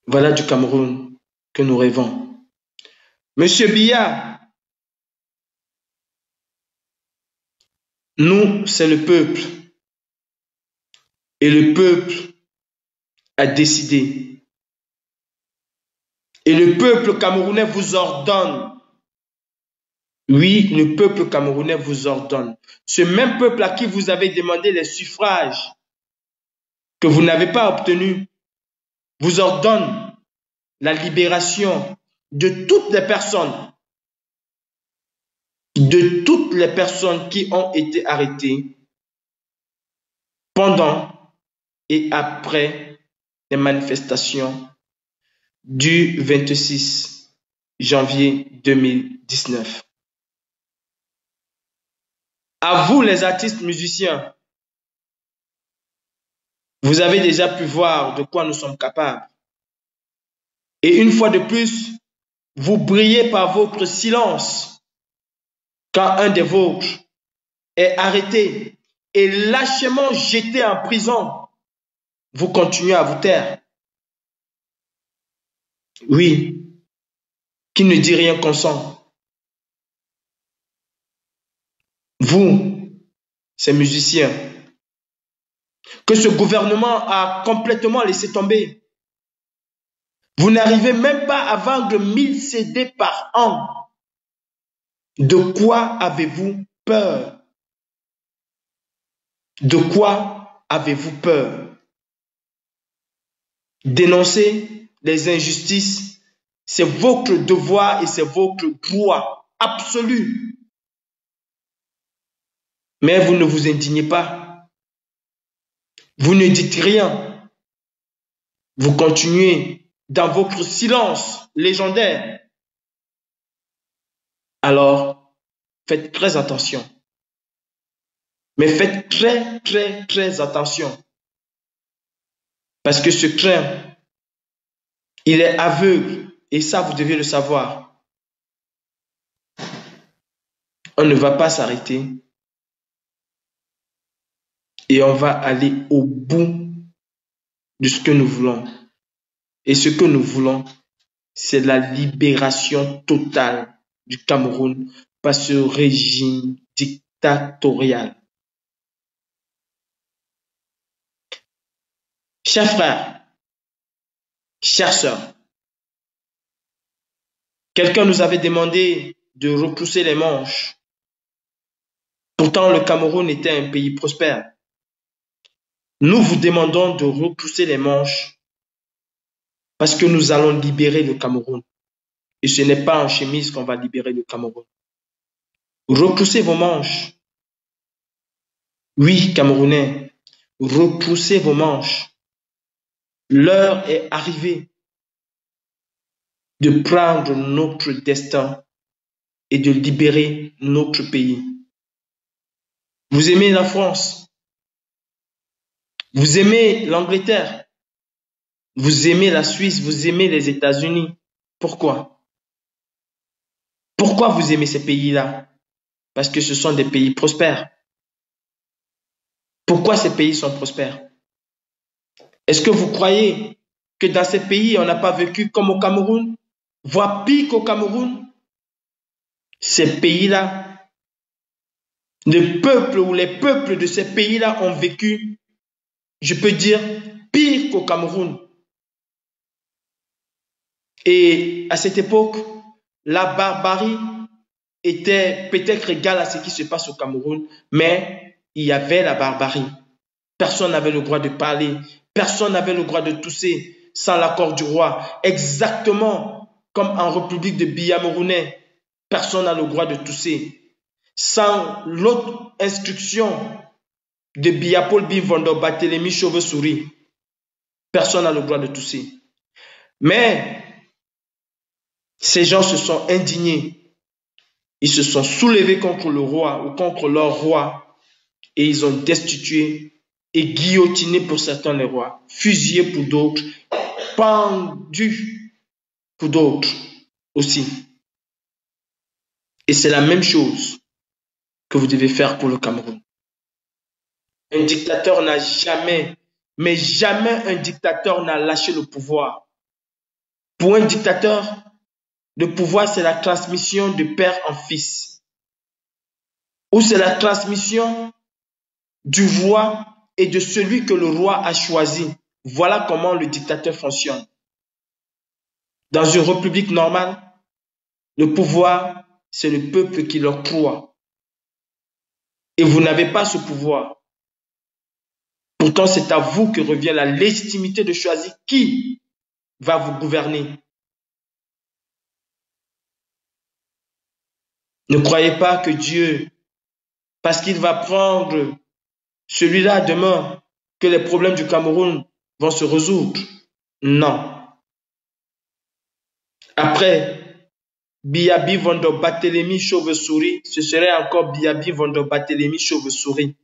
Voilà du Cameroun que nous rêvons. Monsieur Biya, nous, c'est le peuple. Et le peuple a décidé. Et le peuple camerounais vous ordonne. Oui, le peuple camerounais vous ordonne. Ce même peuple à qui vous avez demandé les suffrages que vous n'avez pas obtenus, vous ordonne la libération de toutes les personnes qui ont été arrêtées pendant et après les manifestations du 26 janvier 2019. À vous les artistes musiciens, vous avez déjà pu voir de quoi nous sommes capables. Et une fois de plus, vous brillez par votre silence quand un des vôtres est arrêté et lâchement jeté en prison. Vous continuez à vous taire. Oui, qui ne dit rien consent. Vous, ces musiciens, que ce gouvernement a complètement laissé tomber. Vous n'arrivez même pas à vendre 1000 CD par an. De quoi avez-vous peur? De quoi avez-vous peur? Dénoncer les injustices, c'est votre devoir et c'est votre droit absolu. Mais vous ne vous indignez pas. Vous ne dites rien. Vous continuez dans votre silence légendaire. Alors, faites très attention. Mais faites très, très, très attention. Parce que ce train, il est aveugle. Et ça, vous devez le savoir. On ne va pas s'arrêter. Et on va aller au bout de ce que nous voulons. Et ce que nous voulons, c'est la libération totale du Cameroun par ce régime dictatorial. Chers frères, chères sœurs, quelqu'un nous avait demandé de repousser les manches. Pourtant, le Cameroun était un pays prospère. Nous vous demandons de repousser les manches parce que nous allons libérer le Cameroun. Et ce n'est pas en chemise qu'on va libérer le Cameroun. Repoussez vos manches. Oui, Camerounais, repoussez vos manches. L'heure est arrivée de prendre notre destin et de libérer notre pays. Vous aimez la France? Vous aimez l'Angleterre? Vous aimez la Suisse? Vous aimez les États-Unis? Pourquoi? Pourquoi vous aimez ces pays-là? Parce que ce sont des pays prospères. Pourquoi ces pays sont prospères? Est-ce que vous croyez que dans ces pays, on n'a pas vécu comme au Cameroun, voire pire qu'au Cameroun? Ces pays-là, le peuple ou les peuples de ces pays-là ont vécu, je peux dire, pire qu'au Cameroun. Et à cette époque, la barbarie était peut-être égale à ce qui se passe au Cameroun, mais il y avait la barbarie. Personne n'avait le droit de parler, personne n'avait le droit de tousser sans l'accord du roi. Exactement comme en République de Biyamounais, personne n'a le droit de tousser. Sans l'autre instruction de Biyapol Bivondo Barthélemy Chauve-Souris, personne n'a le droit de tousser. Mais ces gens se sont indignés. Ils se sont soulevés contre le roi ou contre leur roi et ils ont destitué et guillotiné pour certains les rois, fusillé pour d'autres, pendu pour d'autres aussi. Et c'est la même chose que vous devez faire pour le Cameroun. Un dictateur n'a jamais, mais jamais un dictateur n'a lâché le pouvoir. Pour un dictateur, le pouvoir, c'est la transmission de père en fils. Ou c'est la transmission du roi et de celui que le roi a choisi. Voilà comment le dictateur fonctionne. Dans une république normale, le pouvoir, c'est le peuple qui l'octroie. Et vous n'avez pas ce pouvoir. Pourtant, c'est à vous que revient la légitimité de choisir qui va vous gouverner. Ne croyez pas que Dieu, parce qu'il va prendre celui-là demain, que les problèmes du Cameroun vont se résoudre. Non. Après, Biyabi Vondo Barthélemy Chauve-Souris, ce serait encore Biyabi Vondo Barthélemy Chauve-Souris.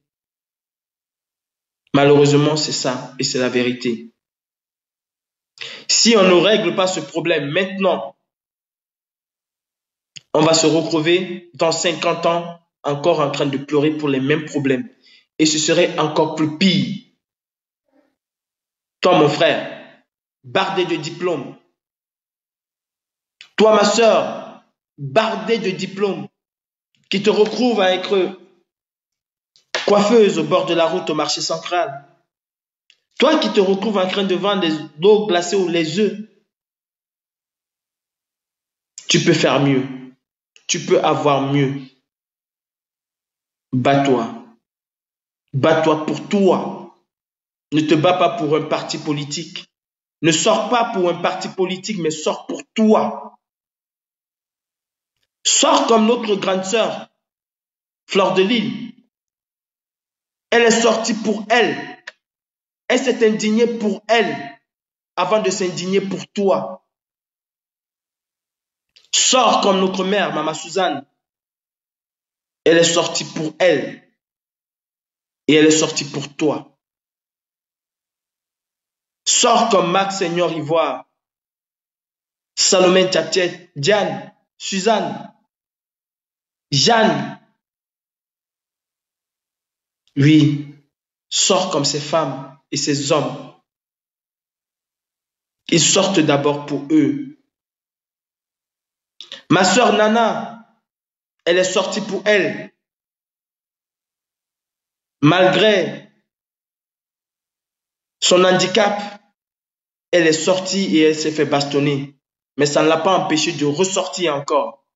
Malheureusement, c'est ça et c'est la vérité. Si on ne règle pas ce problème maintenant, on va se retrouver dans 50 ans encore en train de pleurer pour les mêmes problèmes. Et ce serait encore plus pire. Toi, mon frère, bardé de diplômes. Toi, ma soeur, bardé de diplômes, qui te retrouve à être coiffeuse au bord de la route au marché central. Toi qui te retrouves en train de vendre des eaux glacées ou les œufs. Tu peux faire mieux. Tu peux avoir mieux. Bats-toi. Bats-toi pour toi. Ne te bats pas pour un parti politique. Ne sors pas pour un parti politique, mais sors pour toi. Sors comme notre grande sœur, Fleur de Lille. Elle est sortie pour elle. Elle s'est indignée pour elle avant de s'indigner pour toi. Sors comme notre mère, Maman Suzanne. Elle est sortie pour elle. Et elle est sortie pour toi. Sors comme Marc Seigneur Ivoire, Salomé Tchatchet, Diane, Suzanne, Jeanne. Oui, sors comme ces femmes et ces hommes. Ils sortent d'abord pour eux. Ma sœur Nana, elle est sortie pour elle. Malgré son handicap, elle est sortie et elle s'est fait bastonner. Mais ça ne l'a pas empêché de ressortir encore.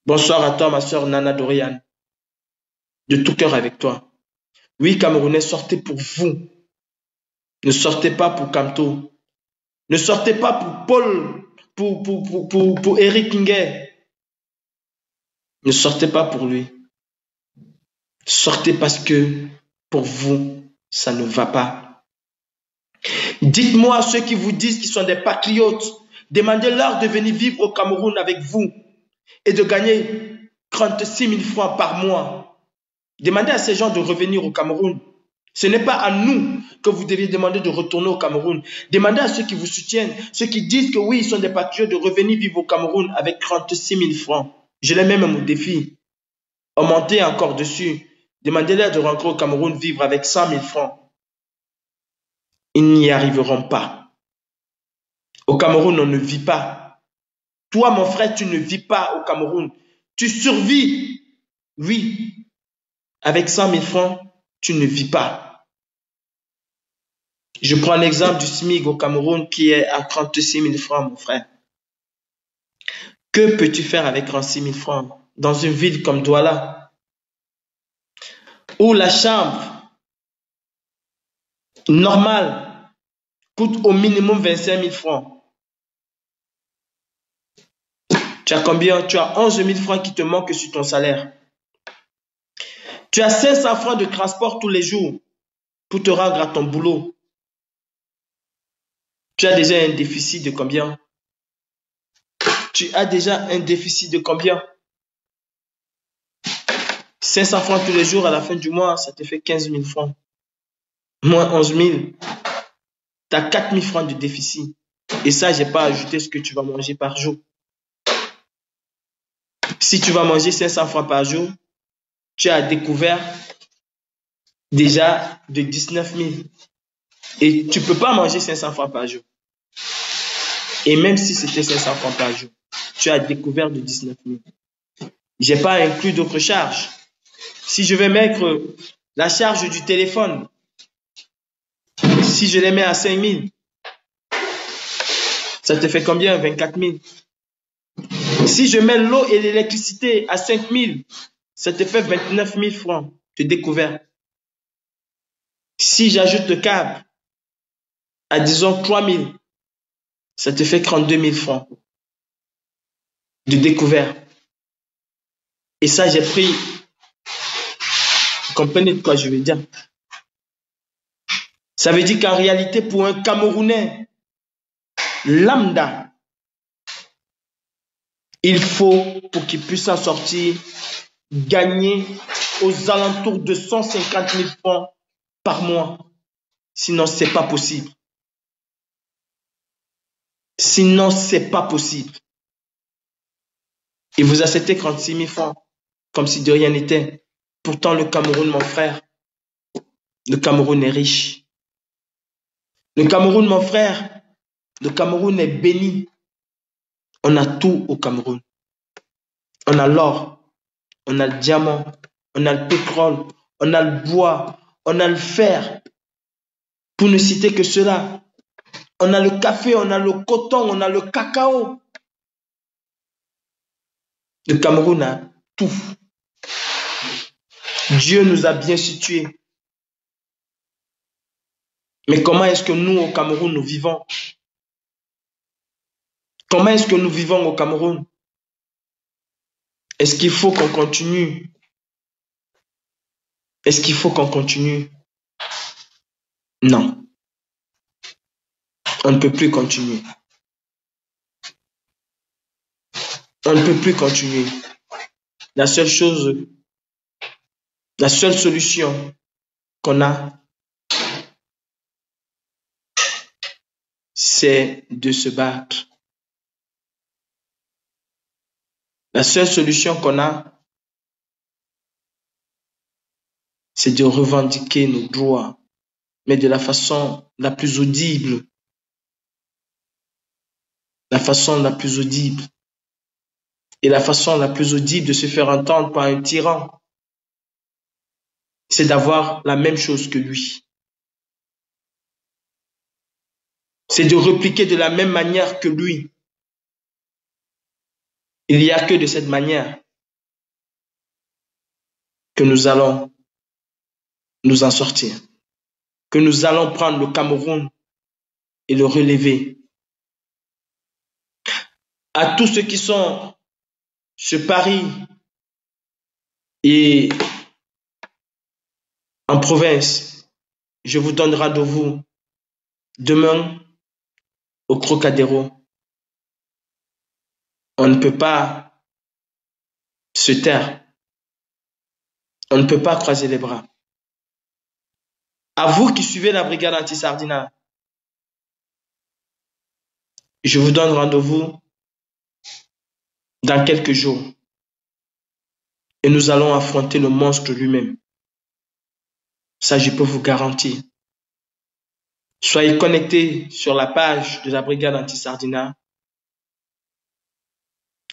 Bonsoir à toi, ma sœur Nana Dorian. De tout cœur avec toi. Oui, Camerounais, sortez pour vous. Ne sortez pas pour Kamto. Ne sortez pas pour Paul, pour Eric Nguer. Ne sortez pas pour lui. Sortez parce que pour vous, ça ne va pas. Dites-moi à ceux qui vous disent qu'ils sont des patriotes, demandez-leur de venir vivre au Cameroun avec vous et de gagner 36 000 francs par mois. Demandez à ces gens de revenir au Cameroun. Ce n'est pas à nous que vous devez demander de retourner au Cameroun. Demandez à ceux qui vous soutiennent, ceux qui disent que oui, ils sont des patriotes, de revenir vivre au Cameroun avec 36 000 francs. Je les mets même au défi. Augmentez encore dessus. Demandez-leur de rentrer au Cameroun vivre avec 100 000 francs. Ils n'y arriveront pas. Au Cameroun, on ne vit pas. Toi, mon frère, tu ne vis pas au Cameroun. Tu survis. Oui. Avec 100 000 francs, tu ne vis pas. Je prends l'exemple du SMIC au Cameroun qui est à 36 000 francs, mon frère. Que peux-tu faire avec 36 000 francs dans une ville comme Douala, où la chambre normale coûte au minimum 25 000 francs? Tu as combien? Tu as 11 000 francs qui te manquent sur ton salaire. Tu as 500 francs de transport tous les jours pour te rendre à ton boulot. Tu as déjà un déficit de combien? Tu as déjà un déficit de combien? 500 francs tous les jours à la fin du mois, ça te fait 15 000 francs. Moins 11 000. Tu as 4 000 francs de déficit. Et ça, je n'ai pas ajouté ce que tu vas manger par jour. Si tu vas manger 500 francs par jour, tu as découvert déjà de 19 000. Et tu ne peux pas manger 500 francs par jour. Et même si c'était 500 francs par jour, tu as découvert de 19 000. Je n'ai pas inclus d'autres charges. Si je vais mettre la charge du téléphone, si je les mets à 5 000, ça te fait combien? 24 000. Si je mets l'eau et l'électricité à 5 000, ça te fait 29 000 francs de découvert. Si j'ajoute le câble à disons 3 000, ça te fait 32 000 francs de découvert. Et ça, j'ai pris... Vous comprenez de quoi je veux dire? Ça veut dire qu'en réalité, pour un Camerounais lambda, il faut, pour qu'il puisse s'en sortir, gagner aux alentours de 150 000 francs par mois. Sinon, ce n'est pas possible. Sinon, ce n'est pas possible. Et vous acceptez 36 000 francs comme si de rien n'était. Pourtant, le Cameroun, mon frère, le Cameroun est riche. Le Cameroun, mon frère, le Cameroun est béni. On a tout au Cameroun. On a l'or, on a le diamant, on a le pétrole, on a le bois, on a le fer. Pour ne citer que cela. On a le café, on a le coton, on a le cacao. Le Cameroun a tout. Dieu nous a bien situés. Mais comment est-ce que nous, au Cameroun, nous vivons? Comment est-ce que nous vivons au Cameroun? Est-ce qu'il faut qu'on continue? Est-ce qu'il faut qu'on continue? Non. On ne peut plus continuer. On ne peut plus continuer. La seule solution qu'on a, c'est de se battre. La seule solution qu'on a, c'est de revendiquer nos droits, mais de la façon la plus audible. La façon la plus audible. Et la façon la plus audible de se faire entendre par un tyran, c'est d'avoir la même chose que lui. C'est de répliquer de la même manière que lui. Il n'y a que de cette manière que nous allons nous en sortir, que nous allons prendre le Cameroun et le relever. À tous ceux qui sont sur Paris et en province, je vous donne rendez-vous demain au Crocadéro. On ne peut pas se taire. On ne peut pas croiser les bras. À vous qui suivez la brigade anti-Sardina, je vous donne rendez-vous dans quelques jours. Et nous allons affronter le monstre lui-même. Ça, je peux vous garantir. Soyez connectés sur la page de la brigade anti-Sardina,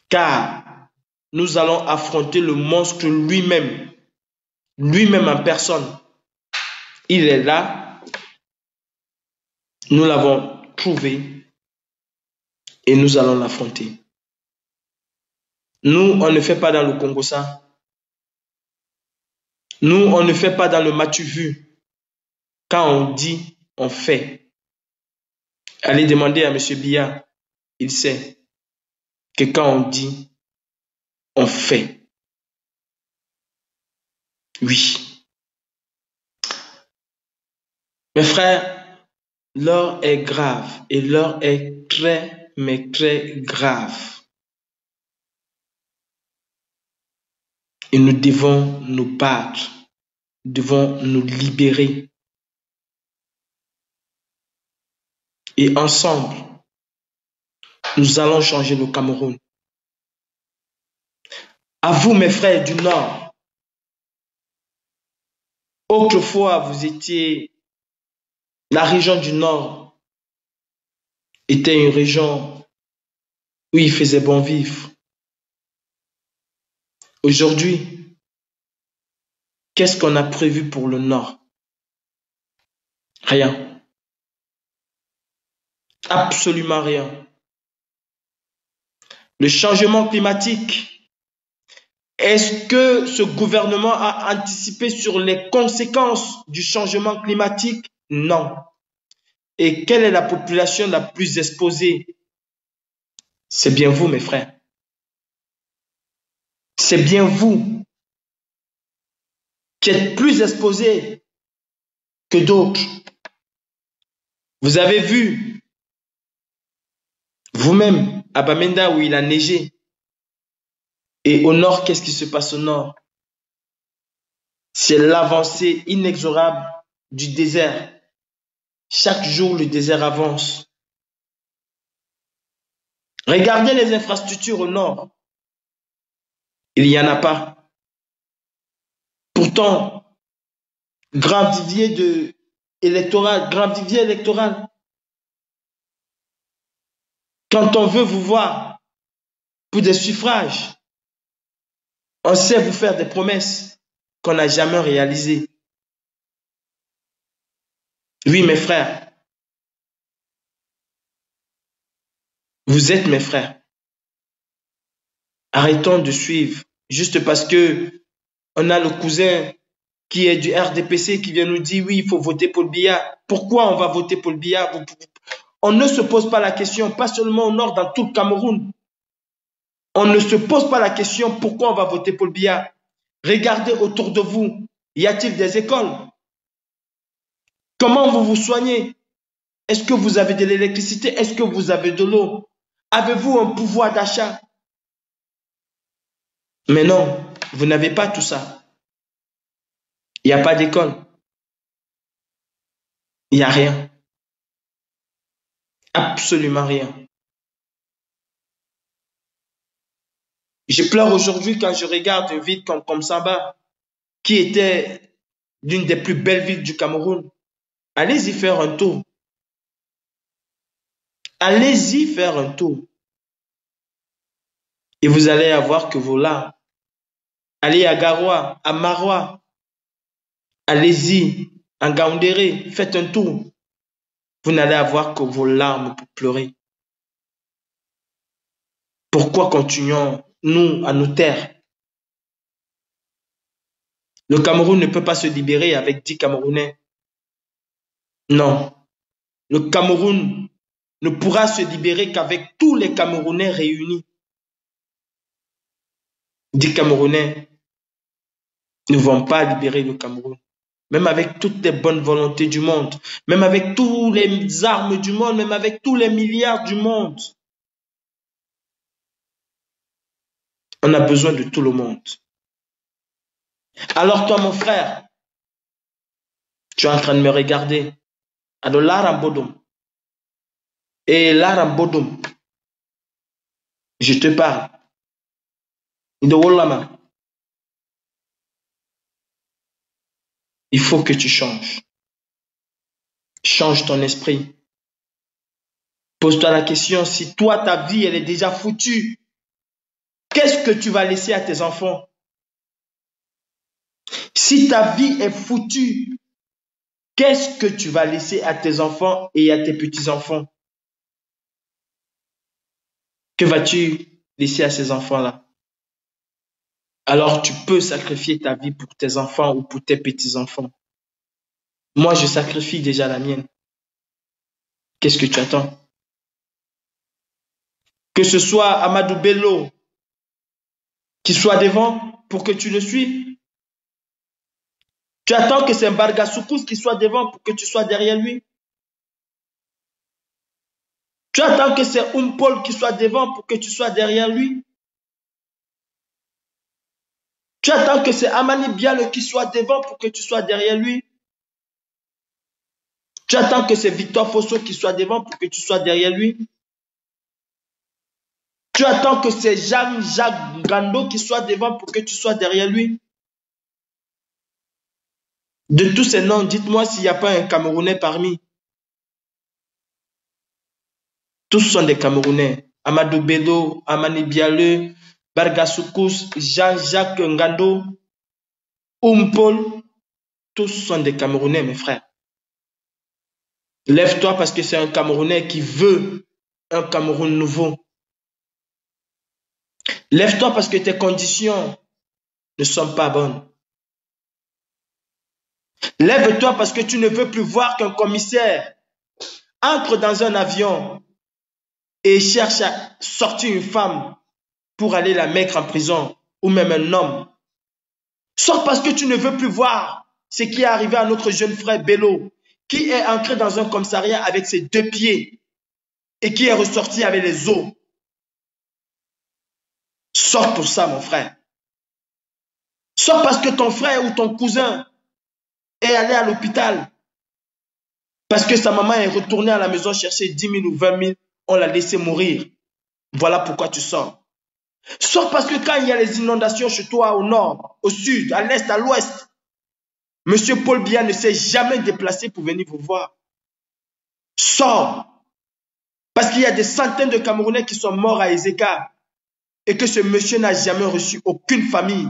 car nous allons affronter le monstre lui-même en personne. Il est là, nous l'avons trouvé et nous allons l'affronter. Nous, on ne fait pas dans le Congo ça. Nous, on ne fait pas dans le matu-vu. Quand on dit, on fait. Allez demander à M. Biya, il sait que quand on dit, on fait. Oui. Mes frères, l'heure est grave et l'heure est très, mais très grave. Et nous devons nous battre, nous devons nous libérer. Et ensemble, nous allons changer le Cameroun. À vous, mes frères du Nord, autrefois, vous étiez... La région du Nord était une région où il faisait bon vivre. Aujourd'hui, qu'est-ce qu'on a prévu pour le Nord? Rien. Absolument rien. Le changement climatique, est-ce que ce gouvernement a anticipé sur les conséquences du changement climatique? Non. Et quelle est la population la plus exposée? C'est bien vous, mes frères. C'est bien vous qui êtes plus exposés que d'autres. Vous avez vu vous-même à Bamenda où il a neigé. Et au nord, qu'est-ce qui se passe au nord? C'est l'avancée inexorable du désert. Chaque jour, le désert avance. Regardez les infrastructures au nord. Il n'y en a pas. Pourtant, grand vivier électoral. Quand on veut vous voir pour des suffrages, on sait vous faire des promesses qu'on n'a jamais réalisées. Oui, mes frères. Vous êtes mes frères. Arrêtons de suivre juste parce que on a le cousin qui est du RDPC qui vient nous dire oui, il faut voter pour le Biya. Pourquoi on va voter pour le Biya? On ne se pose pas la question, pas seulement au nord, dans tout le Cameroun. On ne se pose pas la question pourquoi on va voter pour le Biya. Regardez autour de vous. Y a-t-il des écoles? Comment vous vous soignez? Est-ce que vous avez de l'électricité? Est-ce que vous avez de l'eau? Avez-vous un pouvoir d'achat? Mais non, vous n'avez pas tout ça. Il n'y a pas d'école. Il n'y a rien. Absolument rien. Je pleure aujourd'hui quand je regarde une ville comme Samba, qui était l'une des plus belles villes du Cameroun. Allez-y faire un tour. Allez-y faire un tour. Et vous allez avoir que vos larmes. Allez à Garoua, à Maroua. Allez-y, à Gaoundéré, faites un tour. Vous n'allez avoir que vos larmes pour pleurer. Pourquoi continuons-nous à nous taire? Le Cameroun ne peut pas se libérer avec 10 Camerounais. Non. Le Cameroun ne pourra se libérer qu'avec tous les Camerounais réunis. 10 Camerounais ne vont pas libérer le Cameroun. Même avec toutes les bonnes volontés du monde, même avec toutes les armes du monde, même avec tous les milliards du monde. On a besoin de tout le monde. Alors toi, mon frère, Tu es en train de me regarder. Alors, Larambodom. Et Larambodom, je te parle. Il faut que tu changes. Change ton esprit. Pose-toi la question, si toi, ta vie, elle est déjà foutue, qu'est-ce que tu vas laisser à tes enfants? Si ta vie est foutue, qu'est-ce que tu vas laisser à tes enfants et à tes petits-enfants? Que vas-tu laisser à ces enfants-là? Alors tu peux sacrifier ta vie pour tes enfants ou pour tes petits-enfants. Moi, je sacrifie déjà la mienne. Qu'est-ce que tu attends? Que ce soit Amadou Bello qui soit devant pour que tu le suives. Tu attends que c'est Mbarga Soukous qui soit devant pour que tu sois derrière lui. Tu attends que c'est Paul qui soit devant pour que tu sois derrière lui. Tu attends que c'est Amani Bialo qui soit devant pour que tu sois derrière lui. Tu attends que c'est Victor Fosso qui soit devant pour que tu sois derrière lui. Tu attends que c'est Jean-Jacques Gando qui soit devant pour que tu sois derrière lui. De tous ces noms, dites-moi s'il n'y a pas un Camerounais parmi. Tous sont des Camerounais. Amadou Bello, Amani Bialo, Barga Soukous, Jean-Jacques Ngando, Paul, tous sont des Camerounais, mes frères. Lève-toi parce que c'est un Camerounais qui veut un Cameroun nouveau. Lève-toi parce que tes conditions ne sont pas bonnes. Lève-toi parce que tu ne veux plus voir qu'un commissaire entre dans un avion et cherche à sortir une femme pour aller la mettre en prison, ou même un homme. Sors parce que tu ne veux plus voir ce qui est arrivé à notre jeune frère Bello, qui est entré dans un commissariat avec ses 2 pieds et qui est ressorti avec les os. Sors pour ça, mon frère. Sors parce que ton frère ou ton cousin est allé à l'hôpital. Parce que sa maman est retournée à la maison chercher 10 000 ou 20 000, on l'a laissé mourir. Voilà pourquoi tu sors. Sors parce que quand il y a les inondations chez toi au nord, au sud, à l'est, à l'ouest, Monsieur Paul Biya ne s'est jamais déplacé pour venir vous voir. Sors. Parce qu'il y a des centaines de Camerounais qui sont morts à Ezeka et que ce monsieur n'a jamais reçu aucune famille.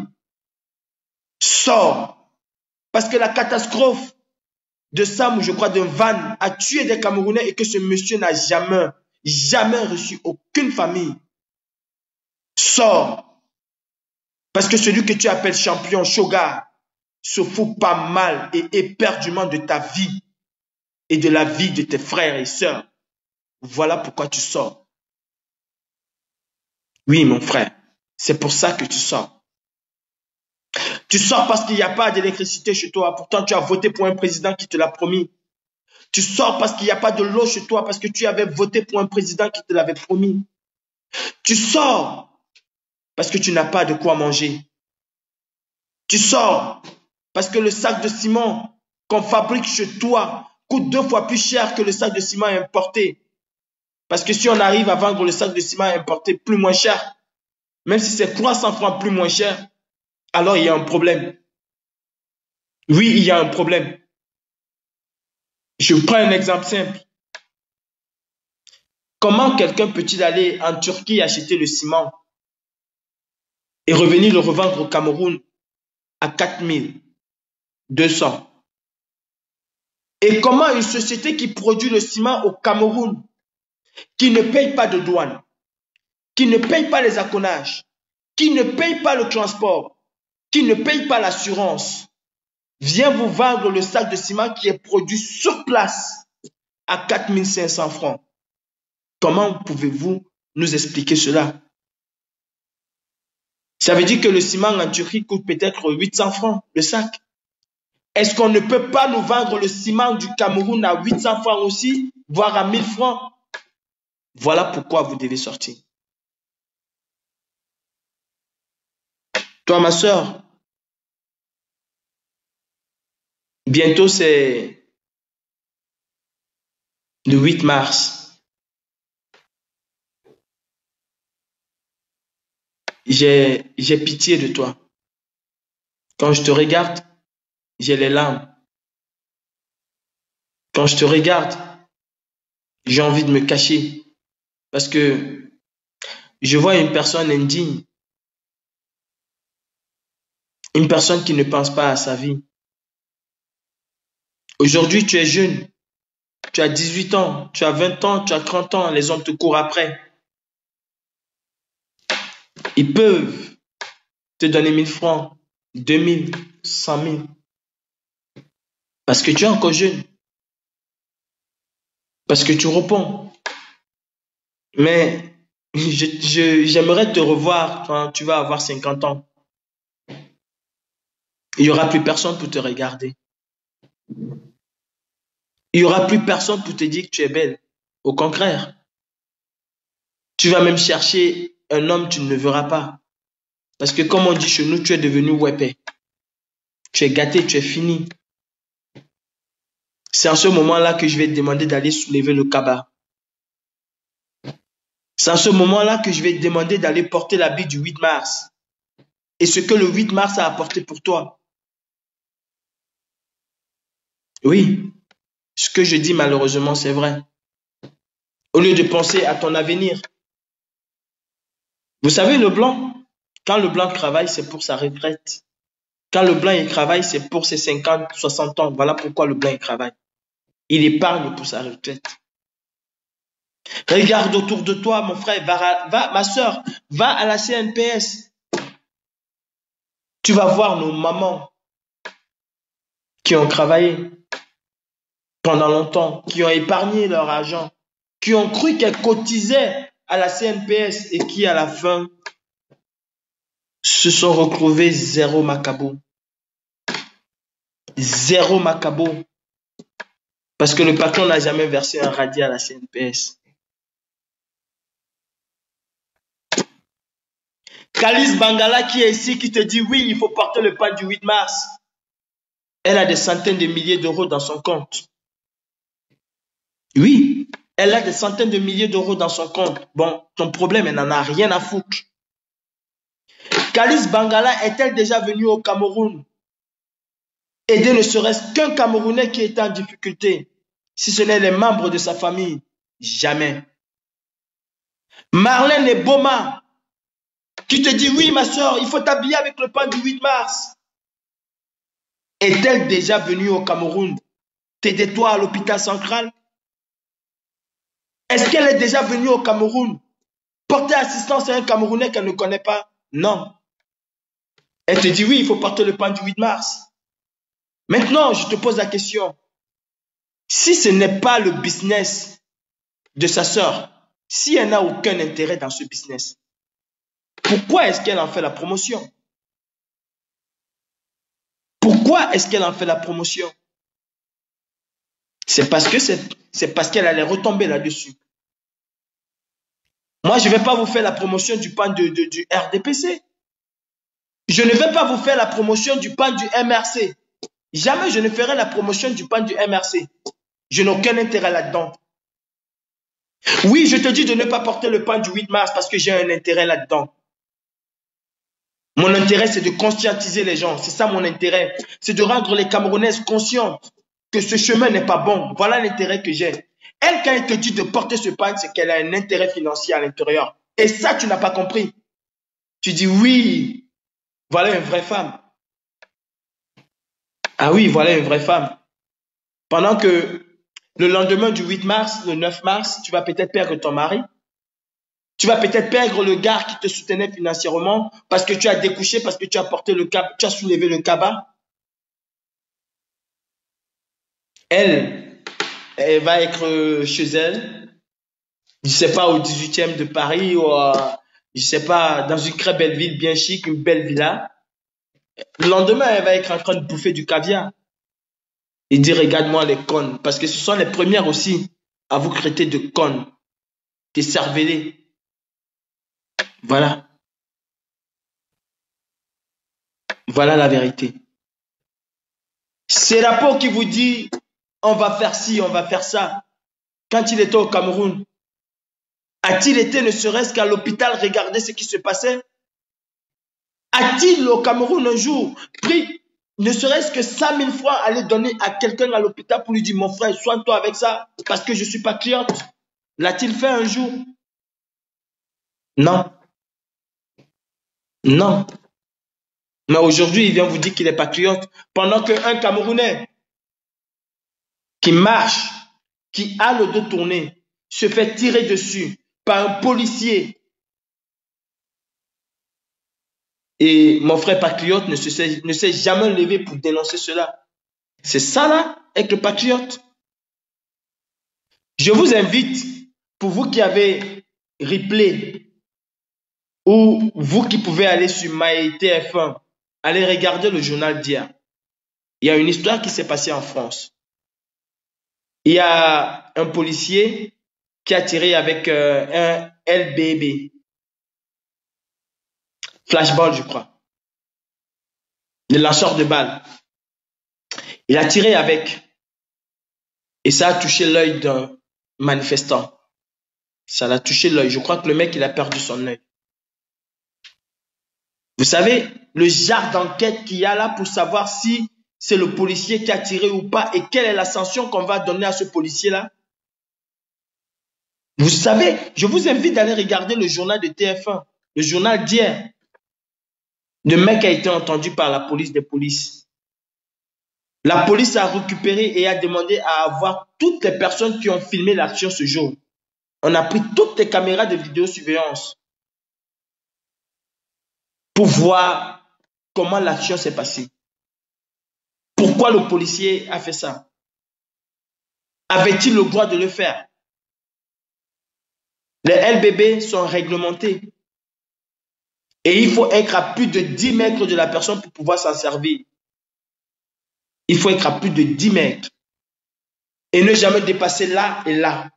Sors. Parce que la catastrophe de Sam, je crois, d'un van a tué des Camerounais et que ce monsieur n'a jamais reçu aucune famille. Sors. Parce que celui que tu appelles champion, Shoga, se fout pas mal et éperdument de ta vie et de la vie de tes frères et sœurs. Voilà pourquoi tu sors. Oui, mon frère, c'est pour ça que tu sors. Tu sors parce qu'il n'y a pas d'électricité chez toi. Pourtant, tu as voté pour un président qui te l'a promis. Tu sors parce qu'il n'y a pas de l'eau chez toi, parce que tu avais voté pour un président qui te l'avait promis. Tu sors parce que tu n'as pas de quoi manger. Tu sors parce que le sac de ciment qu'on fabrique chez toi coûte 2 fois plus cher que le sac de ciment importé. Parce que si on arrive à vendre le sac de ciment importé plus moins cher, même si c'est 300 francs plus moins cher, alors il y a un problème. Oui, il y a un problème. Je prends un exemple simple. Comment quelqu'un peut-il aller en Turquie acheter le ciment et revenir le revendre au Cameroun à 4200? Et comment une société qui produit le ciment au Cameroun, qui ne paye pas de douane, qui ne paye pas les acconages, qui ne paye pas le transport, qui ne paye pas l'assurance, vient vous vendre le sac de ciment qui est produit sur place à 4500 francs? Comment pouvez-vous nous expliquer cela? Ça veut dire que le ciment en Turquie coûte peut-être 800 francs le sac. Est-ce qu'on ne peut pas nous vendre le ciment du Cameroun à 800 francs aussi, voire à 1000 francs? Voilà pourquoi vous devez sortir. Toi, ma soeur, Bientôt, c'est le 8 mars. J'ai pitié de toi. Quand je te regarde, j'ai les larmes. Quand je te regarde, j'ai envie de me cacher. Parce que je vois une personne indigne. Une personne qui ne pense pas à sa vie. Aujourd'hui, tu es jeune. Tu as 18 ans, tu as 20 ans, tu as 30 ans. Les hommes te courent après. Ils peuvent te donner 1000 francs, 2000, 100 000. Parce que tu es encore jeune. Parce que tu réponds. Mais j'aimerais te revoir quand tu vas avoir 50 ans. Il n'y aura plus personne pour te regarder. Il n'y aura plus personne pour te dire que tu es belle. Au contraire. Tu vas même chercher un homme, tu ne le verras pas. Parce que comme on dit chez nous, tu es devenu wépé. Tu es gâté, tu es fini. C'est en ce moment-là que je vais te demander d'aller soulever le cabas. C'est en ce moment-là que je vais te demander d'aller porter l'habit du 8 mars. Et ce que le 8 mars a apporté pour toi. Oui, ce que je dis malheureusement, c'est vrai. Au lieu de penser à ton avenir. Vous savez, le blanc, quand le blanc travaille, c'est pour sa retraite. Quand le blanc il travaille, c'est pour ses 50, 60 ans. Voilà pourquoi le blanc il travaille. Il épargne pour sa retraite. Regarde autour de toi, mon frère, va, ma soeur, va à la CNPS. Tu vas voir nos mamans qui ont travaillé pendant longtemps, qui ont épargné leur argent, qui ont cru qu'elles cotisaient à la CNPS et qui, à la fin, se sont retrouvées zéro macabo. Zéro macabo. Parce que le patron n'a jamais versé un radis à la CNPS. Kalice Bangala qui est ici, qui te dit oui, il faut porter le pas du 8 mars. Elle a des centaines de milliers d'euros dans son compte. Oui, elle a des centaines de milliers d'euros dans son compte. Bon, ton problème, elle n'en a rien à foutre. Kalice Bangala est-elle déjà venue au Cameroun aider ne serait-ce qu'un Camerounais qui est en difficulté, si ce n'est les membres de sa famille? Jamais. Marlène Eboma, qui te dit oui ma soeur, il faut t'habiller avec le pain du 8 mars. Est-elle déjà venue au Cameroun t'aider toi à l'hôpital central? Est-ce qu'elle est déjà venue au Cameroun porter assistance à un Camerounais qu'elle ne connaît pas? Non. Elle te dit oui, il faut porter le pain du 8 mars. Maintenant, je te pose la question. Si ce n'est pas le business de sa sœur, si elle n'a aucun intérêt dans ce business, pourquoi est-ce qu'elle en fait la promotion? Pourquoi est-ce qu'elle en fait la promotion? C'est parce qu'elle allait retomber là-dessus. Moi, je ne vais pas vous faire la promotion du pain du RDPC. Je ne vais pas vous faire la promotion du pain du MRC. Jamais je ne ferai la promotion du pain du MRC. Je n'ai aucun intérêt là-dedans. Oui, je te dis de ne pas porter le pain du 8 mars parce que j'ai un intérêt là-dedans. Mon intérêt, c'est de conscientiser les gens. C'est ça mon intérêt. C'est de rendre les Camerounaises conscientes que ce chemin n'est pas bon. Voilà l'intérêt que j'ai. Elle, quand elle te dit de porter ce pain, c'est qu'elle a un intérêt financier à l'intérieur. Et ça, tu n'as pas compris. Tu dis oui, voilà une vraie femme. Ah oui, voilà une vraie femme. Pendant que le lendemain du 8 mars, le 9 mars, tu vas peut-être perdre ton mari. Tu vas peut-être perdre le gars qui te soutenait financièrement parce que tu as découché, parce que tu as porté le cap, tu as soulevé le cabas. Elle va être chez elle, je ne sais pas, au 18e de Paris, ou je ne sais pas, dans une très belle ville, bien chic, une belle villa. Le lendemain, elle va être en train de bouffer du caviar. Et dire, regarde-moi les connes. Parce que ce sont les premières aussi à vous traiter de connes, des cervelés. Voilà. Voilà la vérité. C'est rapport qui vous dit on va faire ci, on va faire ça. Quand il était au Cameroun, a-t-il été ne serait-ce qu'à l'hôpital regarder ce qui se passait? A-t-il au Cameroun un jour pris ne serait-ce que 100 000 francs aller donner à quelqu'un à l'hôpital pour lui dire mon frère, soigne-toi avec ça parce que je suis patriote? L'a-t-il fait un jour? Non. Non. Mais aujourd'hui, il vient vous dire qu'il est patriote pendant qu'un Camerounais qui marche, qui a le dos tourné, se fait tirer dessus par un policier. Et mon frère patriote ne s'est jamais levé pour dénoncer cela. C'est ça là, être le patriote. Je vous invite, pour vous qui avez replay, ou vous qui pouvez aller sur MyTF1, allez regarder le journal d'hier. Il y a une histoire qui s'est passée en France. Il y a un policier qui a tiré avec un LBB. Flashball, je crois. Le lanceur de balles. Il a tiré avec. Et ça a touché l'œil d'un manifestant. Ça l'a touché l'œil. Je crois que le mec, il a perdu son œil. Vous savez, le genre d'enquête qu'il y a là pour savoir si c'est le policier qui a tiré ou pas et quelle est la sanction qu'on va donner à ce policier-là. Vous savez, je vous invite d'aller regarder le journal de TF1, le journal d'hier. Le mec a été entendu par la police des polices. La police a récupéré et a demandé à avoir toutes les personnes qui ont filmé l'action ce jour. On a pris toutes les caméras de vidéosurveillance pour voir comment l'action s'est passée. Pourquoi le policier a fait ça? Avait-il le droit de le faire? Les LBB sont réglementés. Et il faut être à plus de 10 mètres de la personne pour pouvoir s'en servir. Il faut être à plus de 10 mètres. Et ne jamais dépasser là et là.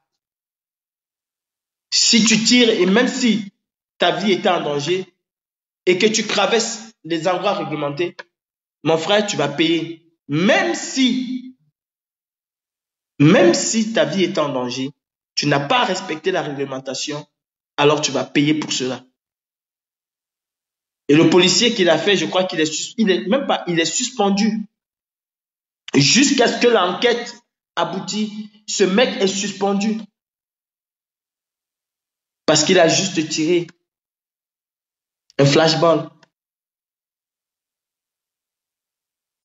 Si tu tires, et même si ta vie était en danger, et que tu traverses les endroits réglementés, mon frère, tu vas payer. Même si ta vie est en danger, tu n'as pas respecté la réglementation, alors tu vas payer pour cela. Et le policier qui l'a fait, je crois qu'il est suspendu. Jusqu'à ce que l'enquête aboutisse, ce mec est suspendu. Parce qu'il a juste tiré un flashball.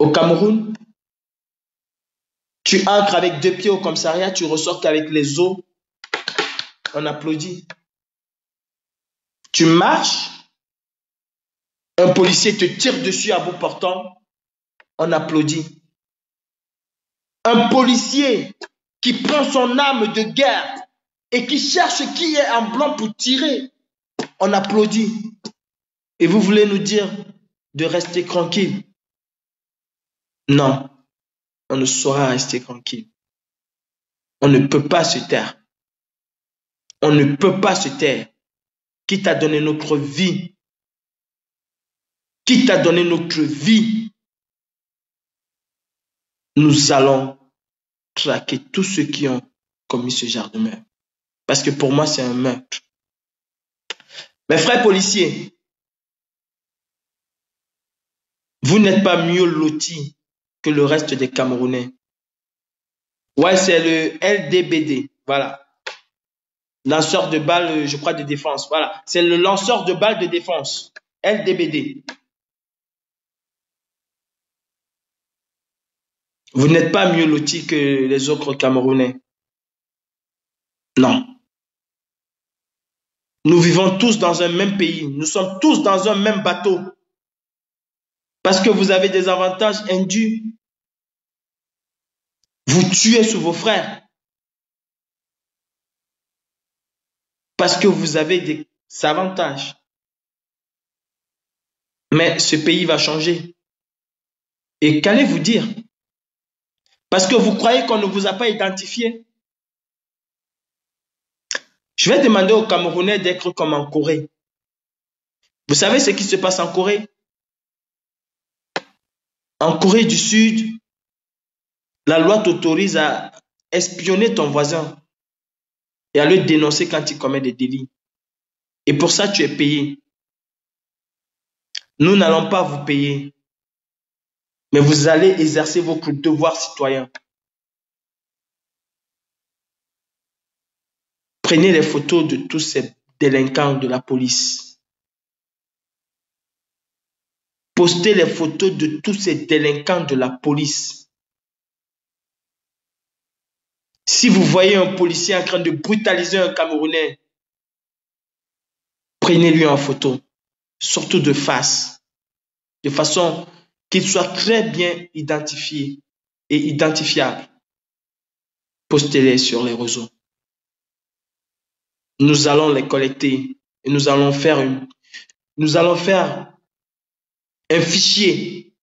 Au Cameroun, tu entres avec 2 pieds au commissariat, tu ressors qu'avec les os, on applaudit. Tu marches, un policier te tire dessus à bout portant, on applaudit. Un policier qui prend son arme de guerre et qui cherche qui est en blanc pour tirer, on applaudit. Et vous voulez nous dire de rester tranquille? Non, on ne saura rester tranquille. On ne peut pas se taire. On ne peut pas se taire. Qui t'a donné notre vie? Qui t'a donné notre vie? Nous allons traquer tous ceux qui ont commis ce genre de meurtre. Parce que pour moi, c'est un meurtre. Mes frères policiers, vous n'êtes pas mieux lotis que le reste des Camerounais. Ouais, c'est le LDBD. Voilà. Lanceur de balles, je crois, de défense. Voilà. C'est le lanceur de balles de défense. LDBD. Vous n'êtes pas mieux lotis que les autres Camerounais. Non. Nous vivons tous dans un même pays. Nous sommes tous dans un même bateau. Parce que vous avez des avantages indus. Vous tuez sur vos frères. Parce que vous avez des avantages. Mais ce pays va changer. Et qu'allez-vous dire? Parce que vous croyez qu'on ne vous a pas identifié. Je vais demander aux Camerounais d'être comme en Corée. Vous savez ce qui se passe en Corée? En Corée du Sud, La loi t'autorise à espionner ton voisin et à le dénoncer quand il commet des délits. Et pour ça, tu es payé. Nous n'allons pas vous payer, mais vous allez exercer vos devoirs citoyens. Prenez les photos de tous ces délinquants de la police. Postez les photos de tous ces délinquants de la police. Si vous voyez un policier en train de brutaliser un Camerounais, prenez-lui en photo, surtout de face, de façon qu'il soit très bien identifié et identifiable. Postez-les sur les réseaux. Nous allons les collecter et nous allons faire un fichier.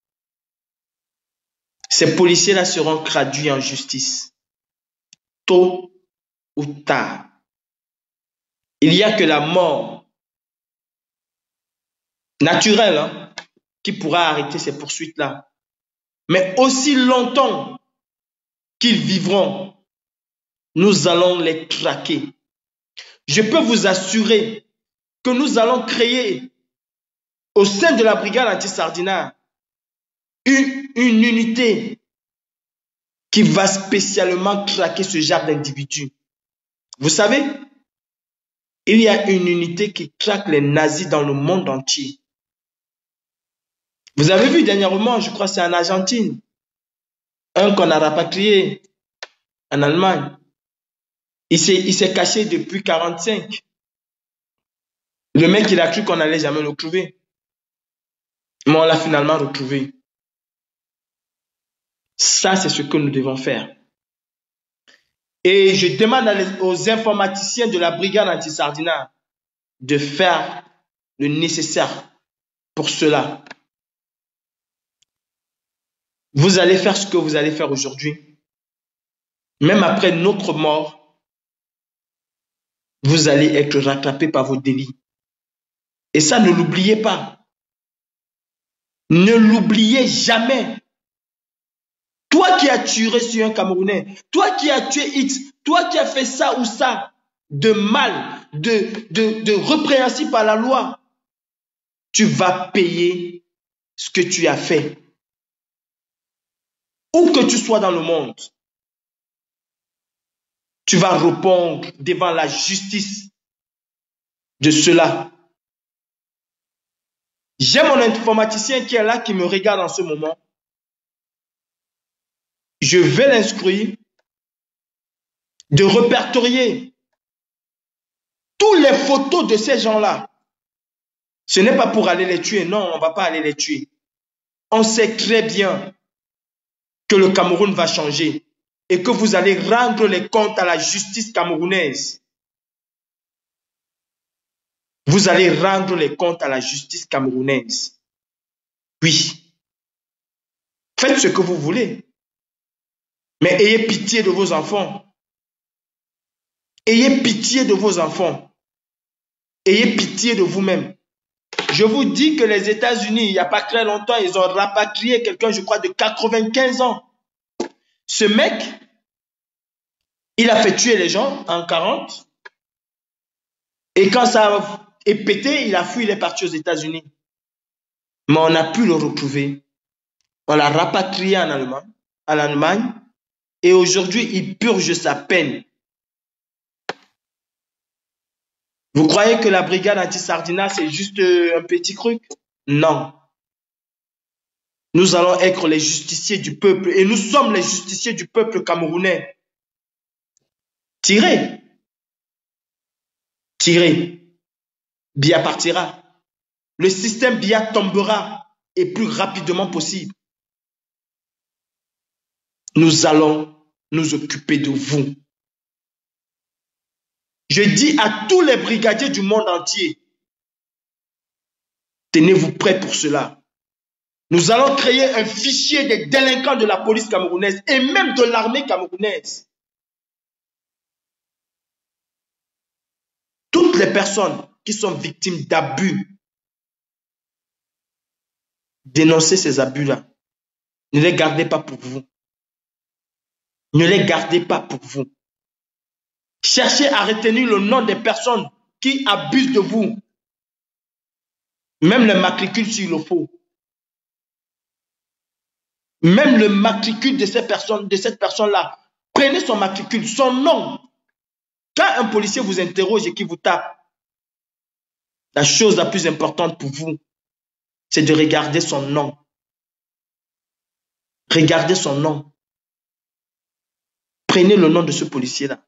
Ces policiers-là seront traduits en justice, tôt ou tard. Il n'y a que la mort naturelle qui pourra arrêter ces poursuites-là. Mais aussi longtemps qu'ils vivront, nous allons les traquer. Je peux vous assurer que nous allons créer au sein de la brigade anti-Sardinat une unité qui va spécialement traquer ce genre d'individus. Vous savez, il y a une unité qui traque les nazis dans le monde entier. Vous avez vu dernièrement, je crois que c'est en Argentine, un qu'on a rapatrié en Allemagne. Il s'est caché depuis 1945. Le mec, il a cru qu'on n'allait jamais le trouver. Mais on l'a finalement retrouvé. Ça, c'est ce que nous devons faire. Et je demande aux informaticiens de la brigade anti-Sardinat de faire le nécessaire pour cela. Vous allez faire ce que vous allez faire aujourd'hui. Même après notre mort, vous allez être rattrapés par vos délits. Et ça, ne l'oubliez pas. Ne l'oubliez jamais. Toi qui as tué sur un Camerounais, toi qui as tué X, toi qui as fait ça ou ça de mal, de répréhensible par la loi, tu vas payer ce que tu as fait. Où que tu sois dans le monde, tu vas répondre devant la justice de cela. J'ai mon informaticien qui est là, qui me regarde en ce moment. Je vais l'instruire de répertorier toutes les photos de ces gens-là. Ce n'est pas pour aller les tuer, non, on ne va pas aller les tuer. On sait très bien que le Cameroun va changer et que vous allez rendre les comptes à la justice camerounaise. Vous allez rendre les comptes à la justice camerounaise. Oui. Faites ce que vous voulez. Mais ayez pitié de vos enfants. Ayez pitié de vos enfants. Ayez pitié de vous-même. Je vous dis que les États-Unis, il n'y a pas très longtemps, ils ont rapatrié quelqu'un, je crois, de 95 ans. Ce mec, il a fait tuer les gens en 40. Et quand ça est pété, il a fui, il est parti aux États-Unis. Mais on a pu le retrouver. On l'a rapatrié en Allemagne. Et aujourd'hui, il purge sa peine. Vous croyez que la brigade anti-Sardinat, c'est juste un petit truc? Non. Nous allons être les justiciers du peuple. Et nous sommes les justiciers du peuple camerounais. Tirez. Tirez. Biya partira. Le système Biya tombera et plus rapidement possible. Nous allons nous occuper de vous. Je dis à tous les brigadiers du monde entier, tenez-vous prêts pour cela. Nous allons créer un fichier des délinquants de la police camerounaise et même de l'armée camerounaise. Toutes les personnes qui sont victimes d'abus, dénoncez ces abus-là. Ne les gardez pas pour vous. Ne les gardez pas pour vous. Cherchez à retenir le nom des personnes qui abusent de vous. Même le matricule s'il le faut. Même le matricule de cette personne-là. Prenez son matricule, son nom. Quand un policier vous interroge et qu'il vous tape, la chose la plus importante pour vous, c'est de regarder son nom. Regardez son nom. Prenez le nom de ce policier-là.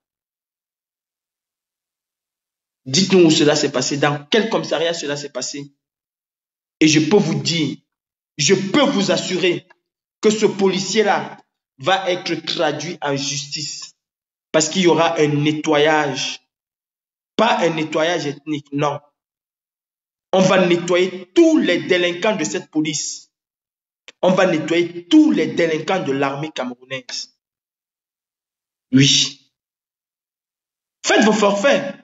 Dites-nous où cela s'est passé, dans quel commissariat cela s'est passé. Et je peux vous dire, je peux vous assurer que ce policier-là va être traduit en justice. Parce qu'il y aura un nettoyage. Pas un nettoyage ethnique, non. On va nettoyer tous les délinquants de cette police. On va nettoyer tous les délinquants de l'armée camerounaise. Oui. Faites vos forfaits.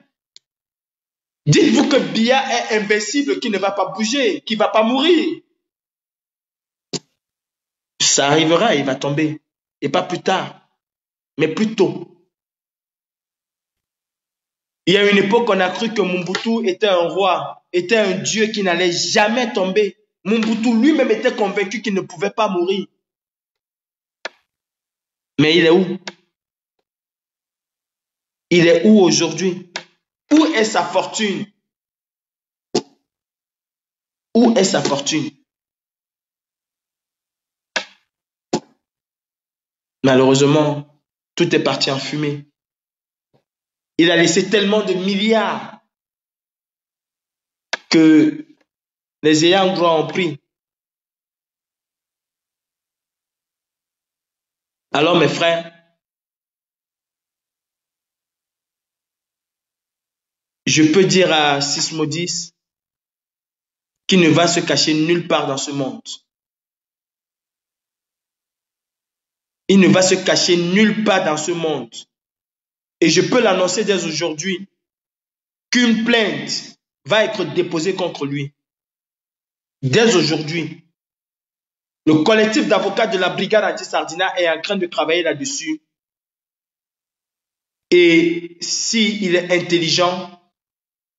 Dites-vous que Biya est invincible, qui ne va pas bouger, qui ne va pas mourir. Ça arrivera, il va tomber. Et pas plus tard, mais plus tôt. Il y a une époque, on a cru que Mobutu était un roi, était un dieu qui n'allait jamais tomber. Mobutu lui-même était convaincu qu'il ne pouvait pas mourir. Mais il est où? Il est où aujourd'hui? Où est sa fortune? Où est sa fortune? Malheureusement, tout est parti en fumée. Il a laissé tellement de milliards que les ayants droit ont pris. Alors mes frères, je peux dire à Sismodis qu'il ne va se cacher nulle part dans ce monde. Il ne va se cacher nulle part dans ce monde. Et je peux l'annoncer dès aujourd'hui qu'une plainte va être déposée contre lui. Dès aujourd'hui. Le collectif d'avocats de la brigade anti-Sardina est en train de travailler là-dessus. Et s'il est intelligent,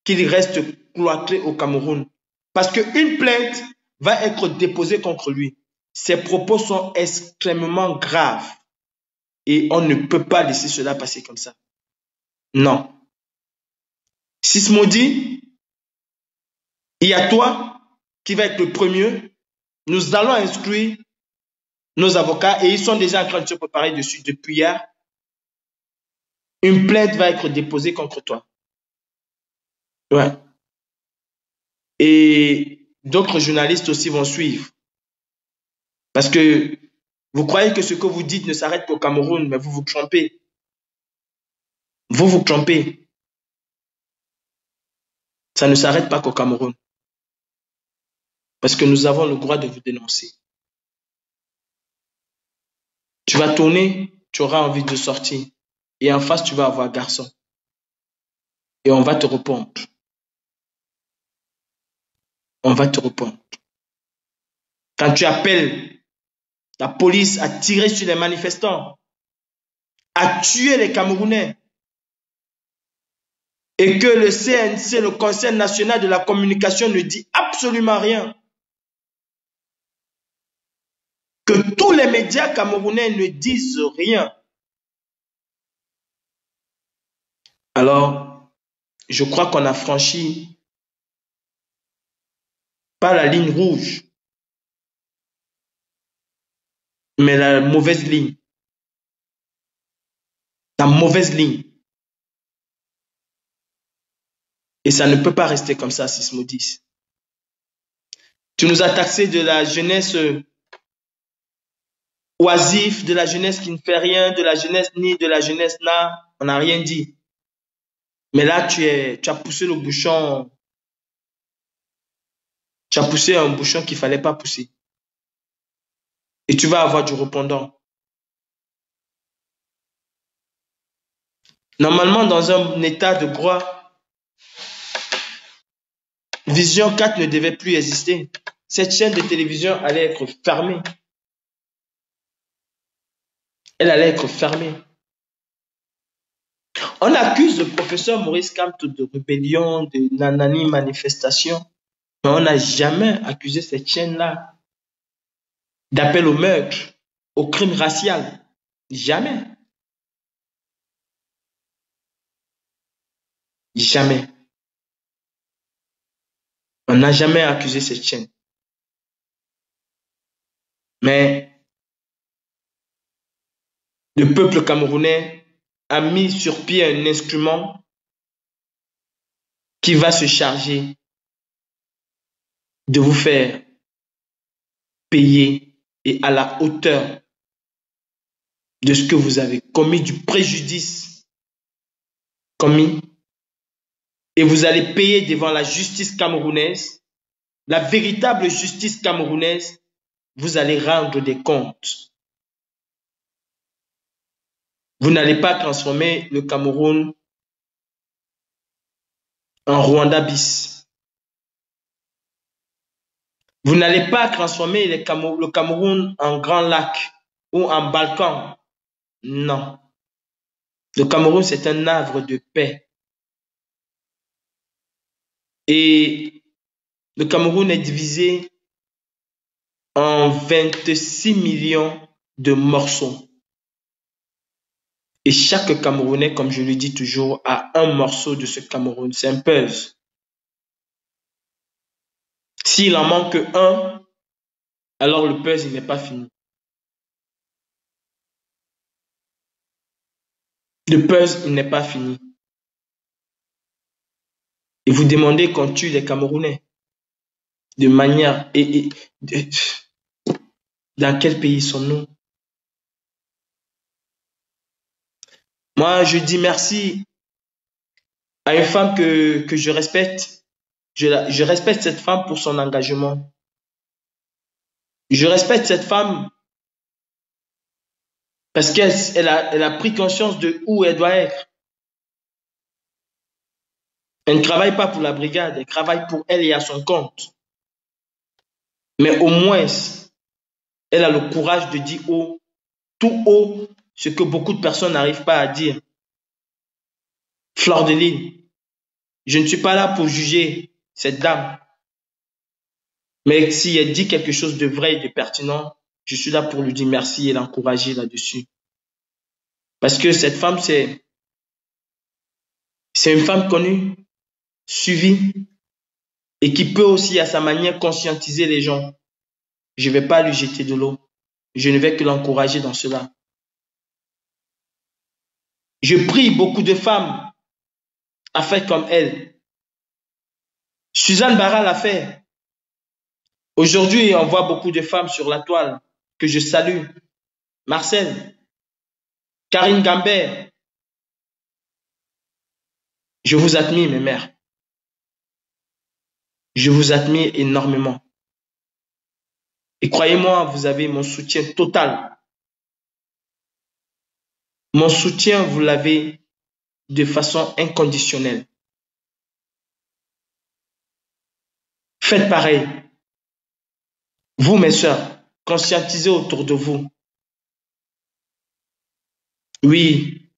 qu'il reste cloîtré au Cameroun. Parce qu'une plainte va être déposée contre lui. Ses propos sont extrêmement graves. Et on ne peut pas laisser cela passer comme ça. Non. Sismodi, il y a toi qui va être le premier. Nous allons instruire nos avocats et ils sont déjà en train de se préparer dessus depuis hier. Une plainte va être déposée contre toi. Ouais. Et d'autres journalistes aussi vont suivre. Parce que vous croyez que ce que vous dites ne s'arrête qu'au Cameroun, mais vous vous trompez. Vous vous trompez. Ça ne s'arrête pas qu'au Cameroun. Parce que nous avons le droit de vous dénoncer. Tu vas tourner, tu auras envie de sortir. Et en face, tu vas avoir garçon. Et on va te répondre. On va te répondre. Quand tu appelles la police à tirer sur les manifestants, à tuer les Camerounais, et que le CNC, le Conseil national de la communication, ne dit absolument rien, que tous les médias camerounais ne disent rien, alors je crois qu'on a franchi pas la ligne rouge, mais la mauvaise ligne. La mauvaise ligne. Et ça ne peut pas rester comme ça, Sismodis. Tu nous as taxé de la jeunesse oisif, de la jeunesse qui ne fait rien, de la jeunesse ni de la jeunesse n'a, on n'a rien dit. Mais là, tu as poussé le bouchon, tu as poussé un bouchon qu'il ne fallait pas pousser. Et tu vas avoir du répondant. Normalement, dans un état de droit, Vision 4 ne devait plus exister. Cette chaîne de télévision allait être fermée. elle allait être fermée. On accuse le professeur Maurice Kamto de rébellion, de nanani manifestation, mais on n'a jamais accusé cette chaîne-là d'appel au meurtre, au crime racial. Jamais. Jamais. On n'a jamais accusé cette chaîne. Mais le peuple camerounais a mis sur pied un instrument qui va se charger de vous faire payer et à la hauteur de ce que vous avez commis, du préjudice commis. Et vous allez payer devant la justice camerounaise, la véritable justice camerounaise, vous allez rendre des comptes. Vous n'allez pas transformer le Cameroun en Rwanda bis. Vous n'allez pas transformer le Cameroun en Grand Lac ou en Balkan. Non. Le Cameroun, c'est un havre de paix. Et le Cameroun est divisé en 26 millions de morceaux. Et chaque Camerounais, comme je le dis toujours, a un morceau de ce Cameroun. C'est un puzzle. S'il en manque un, alors le puzzle n'est pas fini. Le puzzle n'est pas fini. Et vous demandez qu'on tue les Camerounais. De manière... dans quel pays sommes-nous? Moi, je dis merci à une femme que je respecte. Je respecte cette femme pour son engagement. Je respecte cette femme parce qu'elle a pris conscience de où elle doit être. Elle ne travaille pas pour la brigade, elle travaille pour elle et à son compte. Mais au moins, elle a le courage de dire tout haut ce que beaucoup de personnes n'arrivent pas à dire. Fleur de Lys, je ne suis pas là pour juger cette dame. Mais si elle dit quelque chose de vrai et de pertinent, je suis là pour lui dire merci et l'encourager là-dessus. Parce que cette femme, c'est une femme connue, suivie, et qui peut aussi à sa manière conscientiser les gens. Je ne vais pas lui jeter de l'eau. Je ne vais que l'encourager dans cela. Je prie beaucoup de femmes à faire comme elle. Suzanne Bara l'a fait. Aujourd'hui, on voit beaucoup de femmes sur la toile que je salue. Marcel, Karine Gambert. Je vous admire, mes mères. Je vous admire énormément. Et croyez-moi, vous avez mon soutien total. Mon soutien, vous l'avez de façon inconditionnelle. Faites pareil. Vous, mes sœurs, conscientisez autour de vous. Oui.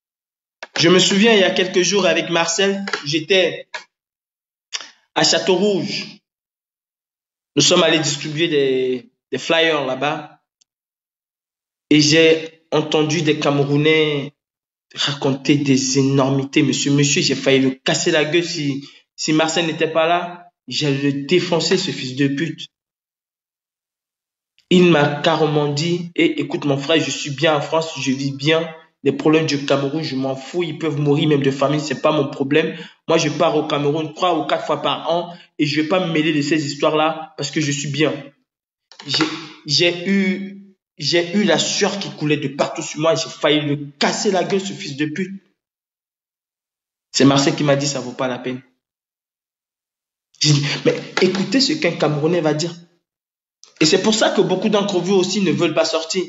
Je me souviens, il y a quelques jours avec Marcel, j'étais à Château-Rouge. Nous sommes allés distribuer des flyers là-bas. Et j'ai entendu des Camerounais raconter des énormités. Monsieur, j'ai failli le casser la gueule si Marcel n'était pas là. J'allais le défoncer, ce fils de pute. Il m'a carrément dit, écoute mon frère, je suis bien en France, je vis bien. Les problèmes du Cameroun, je m'en fous. Ils peuvent mourir même de famine, c'est pas mon problème. Moi, je pars au Cameroun 3 ou 4 fois par an et je vais pas me mêler de ces histoires-là parce que je suis bien. J'ai eu la sueur qui coulait de partout sur moi. J'ai failli le casser la gueule, ce fils de pute. C'est Marcel qui m'a dit, ça vaut pas la peine. J'ai dit, mais écoutez ce qu'un Camerounais va dire. Et c'est pour ça que beaucoup d'entre vous aussi ne veulent pas sortir.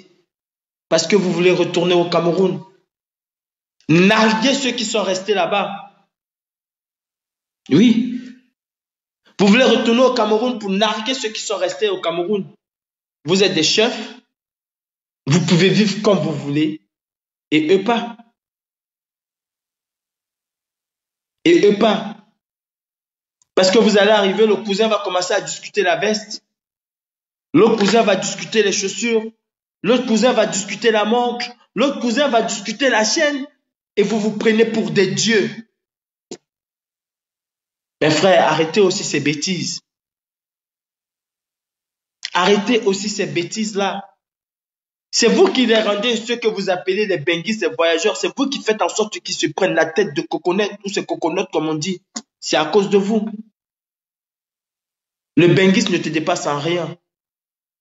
Parce que vous voulez retourner au Cameroun. Narguez ceux qui sont restés là-bas. Oui. Vous voulez retourner au Cameroun pour narguer ceux qui sont restés au Cameroun. Vous êtes des chefs. Vous pouvez vivre comme vous voulez. Et eux pas. Et eux pas. Parce que vous allez arriver, le cousin va commencer à discuter la veste. L'autre cousin va discuter les chaussures. L'autre cousin va discuter la montre. L'autre cousin va discuter la chaîne. Et vous vous prenez pour des dieux. Mes frères, arrêtez aussi ces bêtises. Arrêtez aussi ces bêtises-là. C'est vous qui les rendez ceux que vous appelez les benguistes, les voyageurs. C'est vous qui faites en sorte qu'ils se prennent la tête de coconut, ou ces coconuts comme on dit. C'est à cause de vous. Le benguiste ne te dépasse en rien.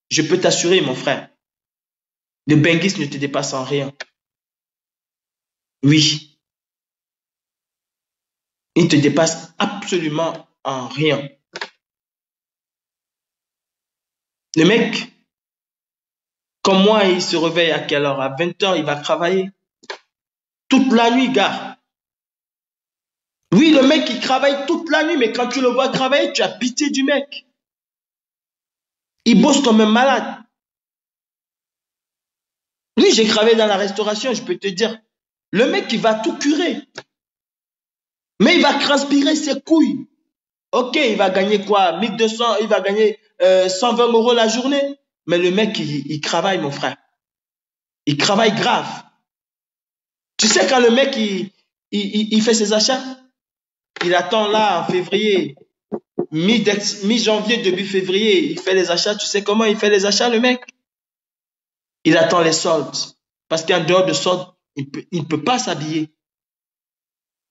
Je peux t'assurer, mon frère. Le benguiste ne te dépasse en rien. Oui. Il ne te dépasse absolument en rien. Le mec, comme moi, il se réveille à quelle heure? À 20h, il va travailler. Toute la nuit, gars. Oui, le mec, il travaille toute la nuit, mais quand tu le vois travailler, tu as pitié du mec. Il bosse comme un malade. Oui, j'ai travaillé dans la restauration, je peux te dire. Le mec, il va tout curer. Mais il va transpirer ses couilles. Ok, il va gagner quoi? 1200, il va gagner 120 € la journée. Mais le mec, il travaille, mon frère. Il travaille grave. Tu sais, quand le mec, il fait ses achats, il attend là, en février, mi-janvier, début février, il fait les achats. Tu sais comment il fait les achats, le mec? Il attend les soldes. Parce qu'en dehors de soldes, il ne peut pas s'habiller.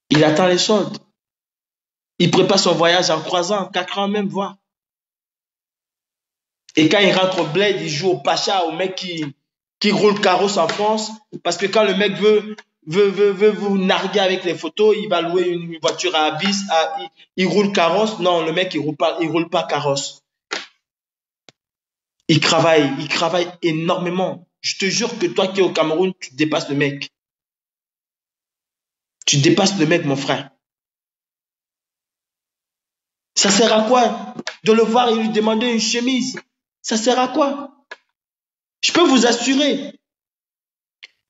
Il attend les soldes. Il prépare son voyage en 3 ans, 4 ans même, voire. Et quand il rentre au bled, il joue au pacha, au mec qui roule carrosse en France. Parce que quand le mec veut vous narguer avec les photos, il va louer une voiture à vis, il roule carrosse. Non, le mec, il roule pas carrosse. Il travaille énormément. Je te jure que toi qui es au Cameroun, tu dépasses le mec. Tu dépasses le mec, mon frère. Ça sert à quoi de le voir et lui demander une chemise? Ça sert à quoi? Je peux vous assurer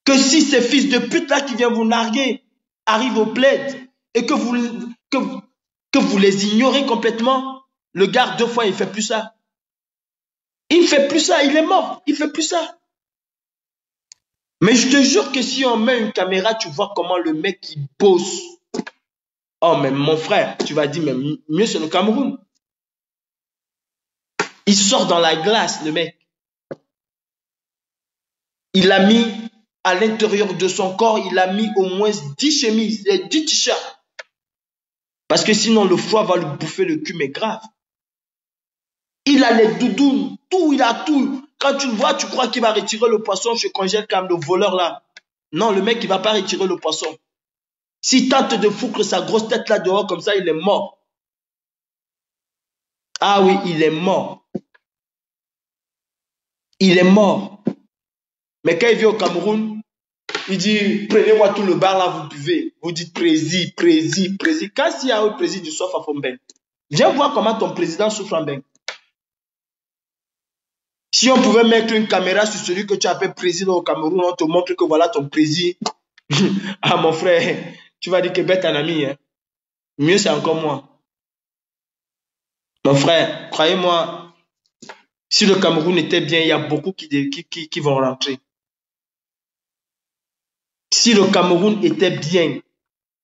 que si ces fils de pute-là qui viennent vous narguer arrivent au bled et que vous les ignorez complètement, le gars 2 fois, il ne fait plus ça. Il ne fait plus ça, il est mort, il ne fait plus ça. Mais je te jure que si on met une caméra, tu vois comment le mec il bosse. Oh, mais mon frère, tu vas dire, mais mieux c'est le Cameroun. Il sort dans la glace, le mec. Il a mis à l'intérieur de son corps, il a mis au moins 10 chemises, 10 t-shirts. Parce que sinon, le froid va lui bouffer le cul, mais grave. Il a les doudounes, tout, il a tout. Quand tu le vois, tu crois qu'il va retirer le poisson, je congèle comme le voleur là. Non, le mec, il ne va pas retirer le poisson. S'il tente de foutre sa grosse tête là dehors comme ça, il est mort. Ah oui, il est mort. Il est mort. Mais quand il vient au Cameroun, il dit, prenez-moi tout le bar là, vous buvez. Vous dites prési. Quand il y a un président du soif à Fombeng, viens voir comment ton président souffre en Beng. Si on pouvait mettre une caméra sur celui que tu appelles président au Cameroun, on te montre que voilà ton président. Ah mon frère, tu vas dire que bête un ami. Hein. Mieux c'est encore moi. Mon frère, croyez-moi, si le Cameroun était bien, il y a beaucoup qui vont rentrer. Si le Cameroun était bien,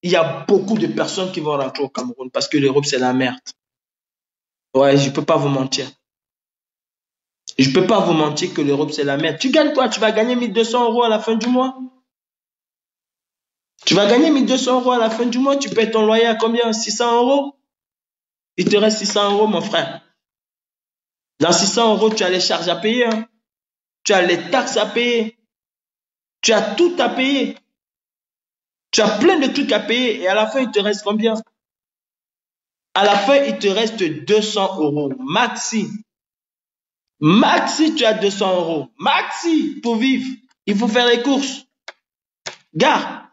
il y a beaucoup de personnes qui vont rentrer au Cameroun parce que l'Europe, c'est la merde. Ouais, je ne peux pas vous mentir. Je ne peux pas vous mentir que l'Europe, c'est la merde. Tu gagnes quoi? Tu vas gagner 1200 € à la fin du mois? Tu vas gagner 1200 € à la fin du mois? Tu payes ton loyer à combien? 600 €? Il te reste 600 € mon frère. Dans 600 €, tu as les charges à payer. Hein? Tu as les taxes à payer. Tu as tout à payer. Tu as plein de trucs à payer. Et à la fin, il te reste combien? À la fin, il te reste 200 €. Maxi. Maxi, tu as 200 €. Maxi, pour vivre. Il faut faire les courses. Gars,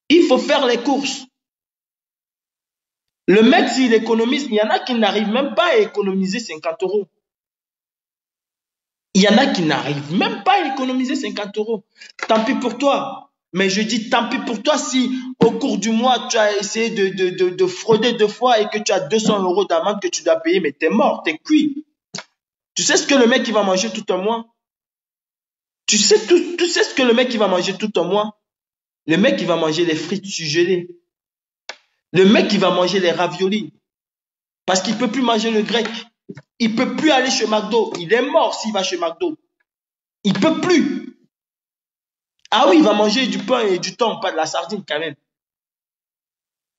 il faut faire les courses. Le mec, s'il économise, il y en a qui n'arrivent même pas à économiser 50 €. Il y en a qui n'arrivent même pas à économiser 50 euros. Tant pis pour toi. Mais je dis tant pis pour toi si au cours du mois, tu as essayé de frauder 2 fois et que tu as 200 euros d'amende que tu dois payer, mais t'es mort, t'es cuit. Tu sais ce que le mec il va manger tout un mois? Tu sais ce que le mec il va manger tout un mois? Le mec il va manger les frites surgelées. Le mec il va manger les raviolis. Parce qu'il ne peut plus manger le grec. Il ne peut plus aller chez McDo. Il est mort s'il va chez McDo. Il ne peut plus. Ah oui, il va manger du pain et du thon, pas de la sardine quand même.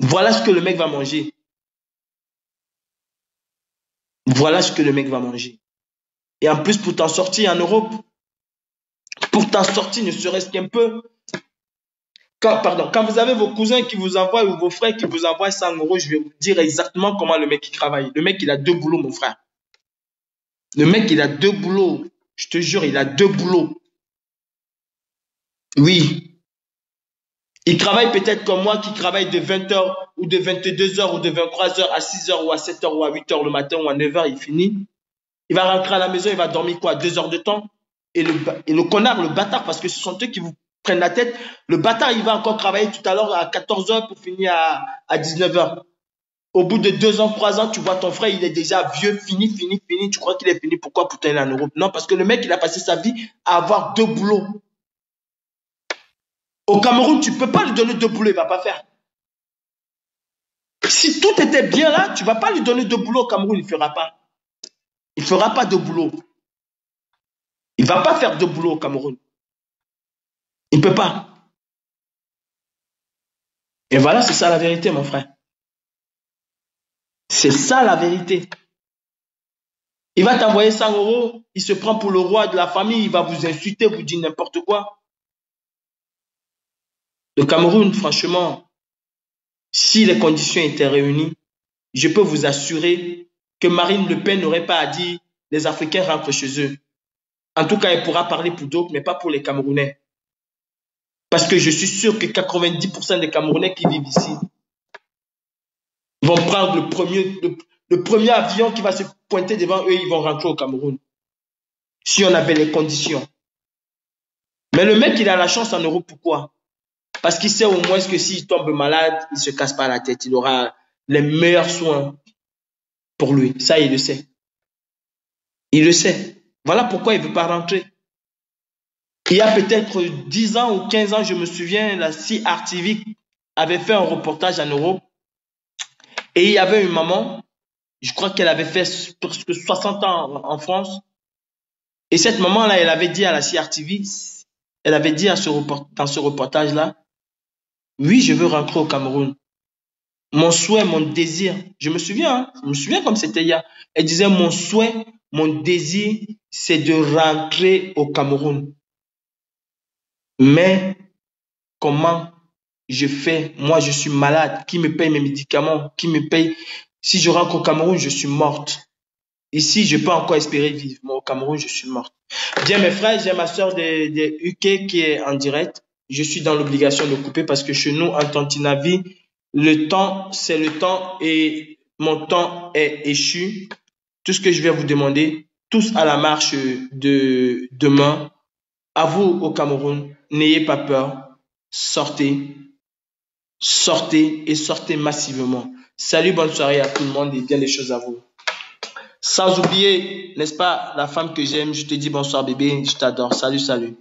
Voilà ce que le mec va manger. Voilà ce que le mec va manger. Et en plus, pour t'en sortir en Europe, pour t'en sortir ne serait-ce qu'un peu, quand vous avez vos cousins qui vous envoient ou vos frères qui vous envoient 100 euros, je vais vous dire exactement comment le mec il travaille. Le mec, il a 2 boulots, mon frère. Le mec, il a 2 boulots. Je te jure, il a 2 boulots. Oui. Il travaille peut-être comme moi qui travaille de 20h ou de 22h ou de 23h à 6h ou à 7h ou à 8h le matin ou à 9h, il finit. Il va rentrer à la maison, il va dormir quoi, 2 heures de temps. Et le connard, le bâtard, parce que ce sont eux qui vous prennent la tête, le bâtard, il va encore travailler tout à l'heure à 14h pour finir à 19h. Au bout de 2 ans, 3 ans, tu vois ton frère, il est déjà vieux, fini. Tu crois qu'il est fini. Pourquoi? Putain, il est en Europe. Non, parce que le mec, il a passé sa vie à avoir 2 boulots. Au Cameroun, tu ne peux pas lui donner 2 boulots, il ne va pas faire. Si tout était bien là, tu ne vas pas lui donner 2 boulots au Cameroun, il ne fera pas. Il ne fera pas 2 boulots. Il ne va pas faire 2 boulots au Cameroun. Il ne peut pas. Et voilà, c'est ça la vérité, mon frère. C'est ça la vérité. Il va t'envoyer 100 euros, il se prend pour le roi de la famille, il va vous insulter, vous dire n'importe quoi. Le Cameroun, franchement, si les conditions étaient réunies, je peux vous assurer que Marine Le Pen n'aurait pas à dire les Africains rentrent chez eux. En tout cas, elle pourra parler pour d'autres, mais pas pour les Camerounais. Parce que je suis sûr que 90% des Camerounais qui vivent ici vont prendre le premier avion qui va se pointer devant eux, ils vont rentrer au Cameroun. Si on avait les conditions. Mais le mec, il a la chance en Europe, pourquoi? Parce qu'il sait au moins que s'il tombe malade, il ne se casse pas la tête. Il aura les meilleurs soins pour lui. Ça, il le sait. Il le sait. Voilà pourquoi il ne veut pas rentrer. Il y a peut-être 10 ans ou 15 ans, je me souviens, la CRTV avait fait un reportage en Europe. Et il y avait une maman, je crois qu'elle avait fait presque 60 ans en France. Et cette maman-là, elle avait dit à la CRTV, elle avait dit dans ce reportage-là, oui, je veux rentrer au Cameroun. Mon souhait, mon désir, je me souviens comme c'était hier. Elle disait, mon souhait, mon désir, c'est de rentrer au Cameroun. Mais comment je fais? Moi, je suis malade. Qui me paye mes médicaments? Qui me paye? Si je rentre au Cameroun, je suis morte. Ici, je peux encore espérer vivre. Mais au Cameroun, je suis morte. Bien, mes frères, j'ai ma soeur de UK qui est en direct. Je suis dans l'obligation de couper parce que chez nous, en Tantinavi, le temps, c'est le temps et mon temps est échu. Tout ce que je vais vous demander, tous à la marche de demain, à vous au Cameroun, n'ayez pas peur, sortez et sortez massivement. Salut, bonne soirée à tout le monde et bien des choses à vous. Sans oublier, n'est-ce pas, la femme que j'aime, je te dis bonsoir bébé, je t'adore, salut.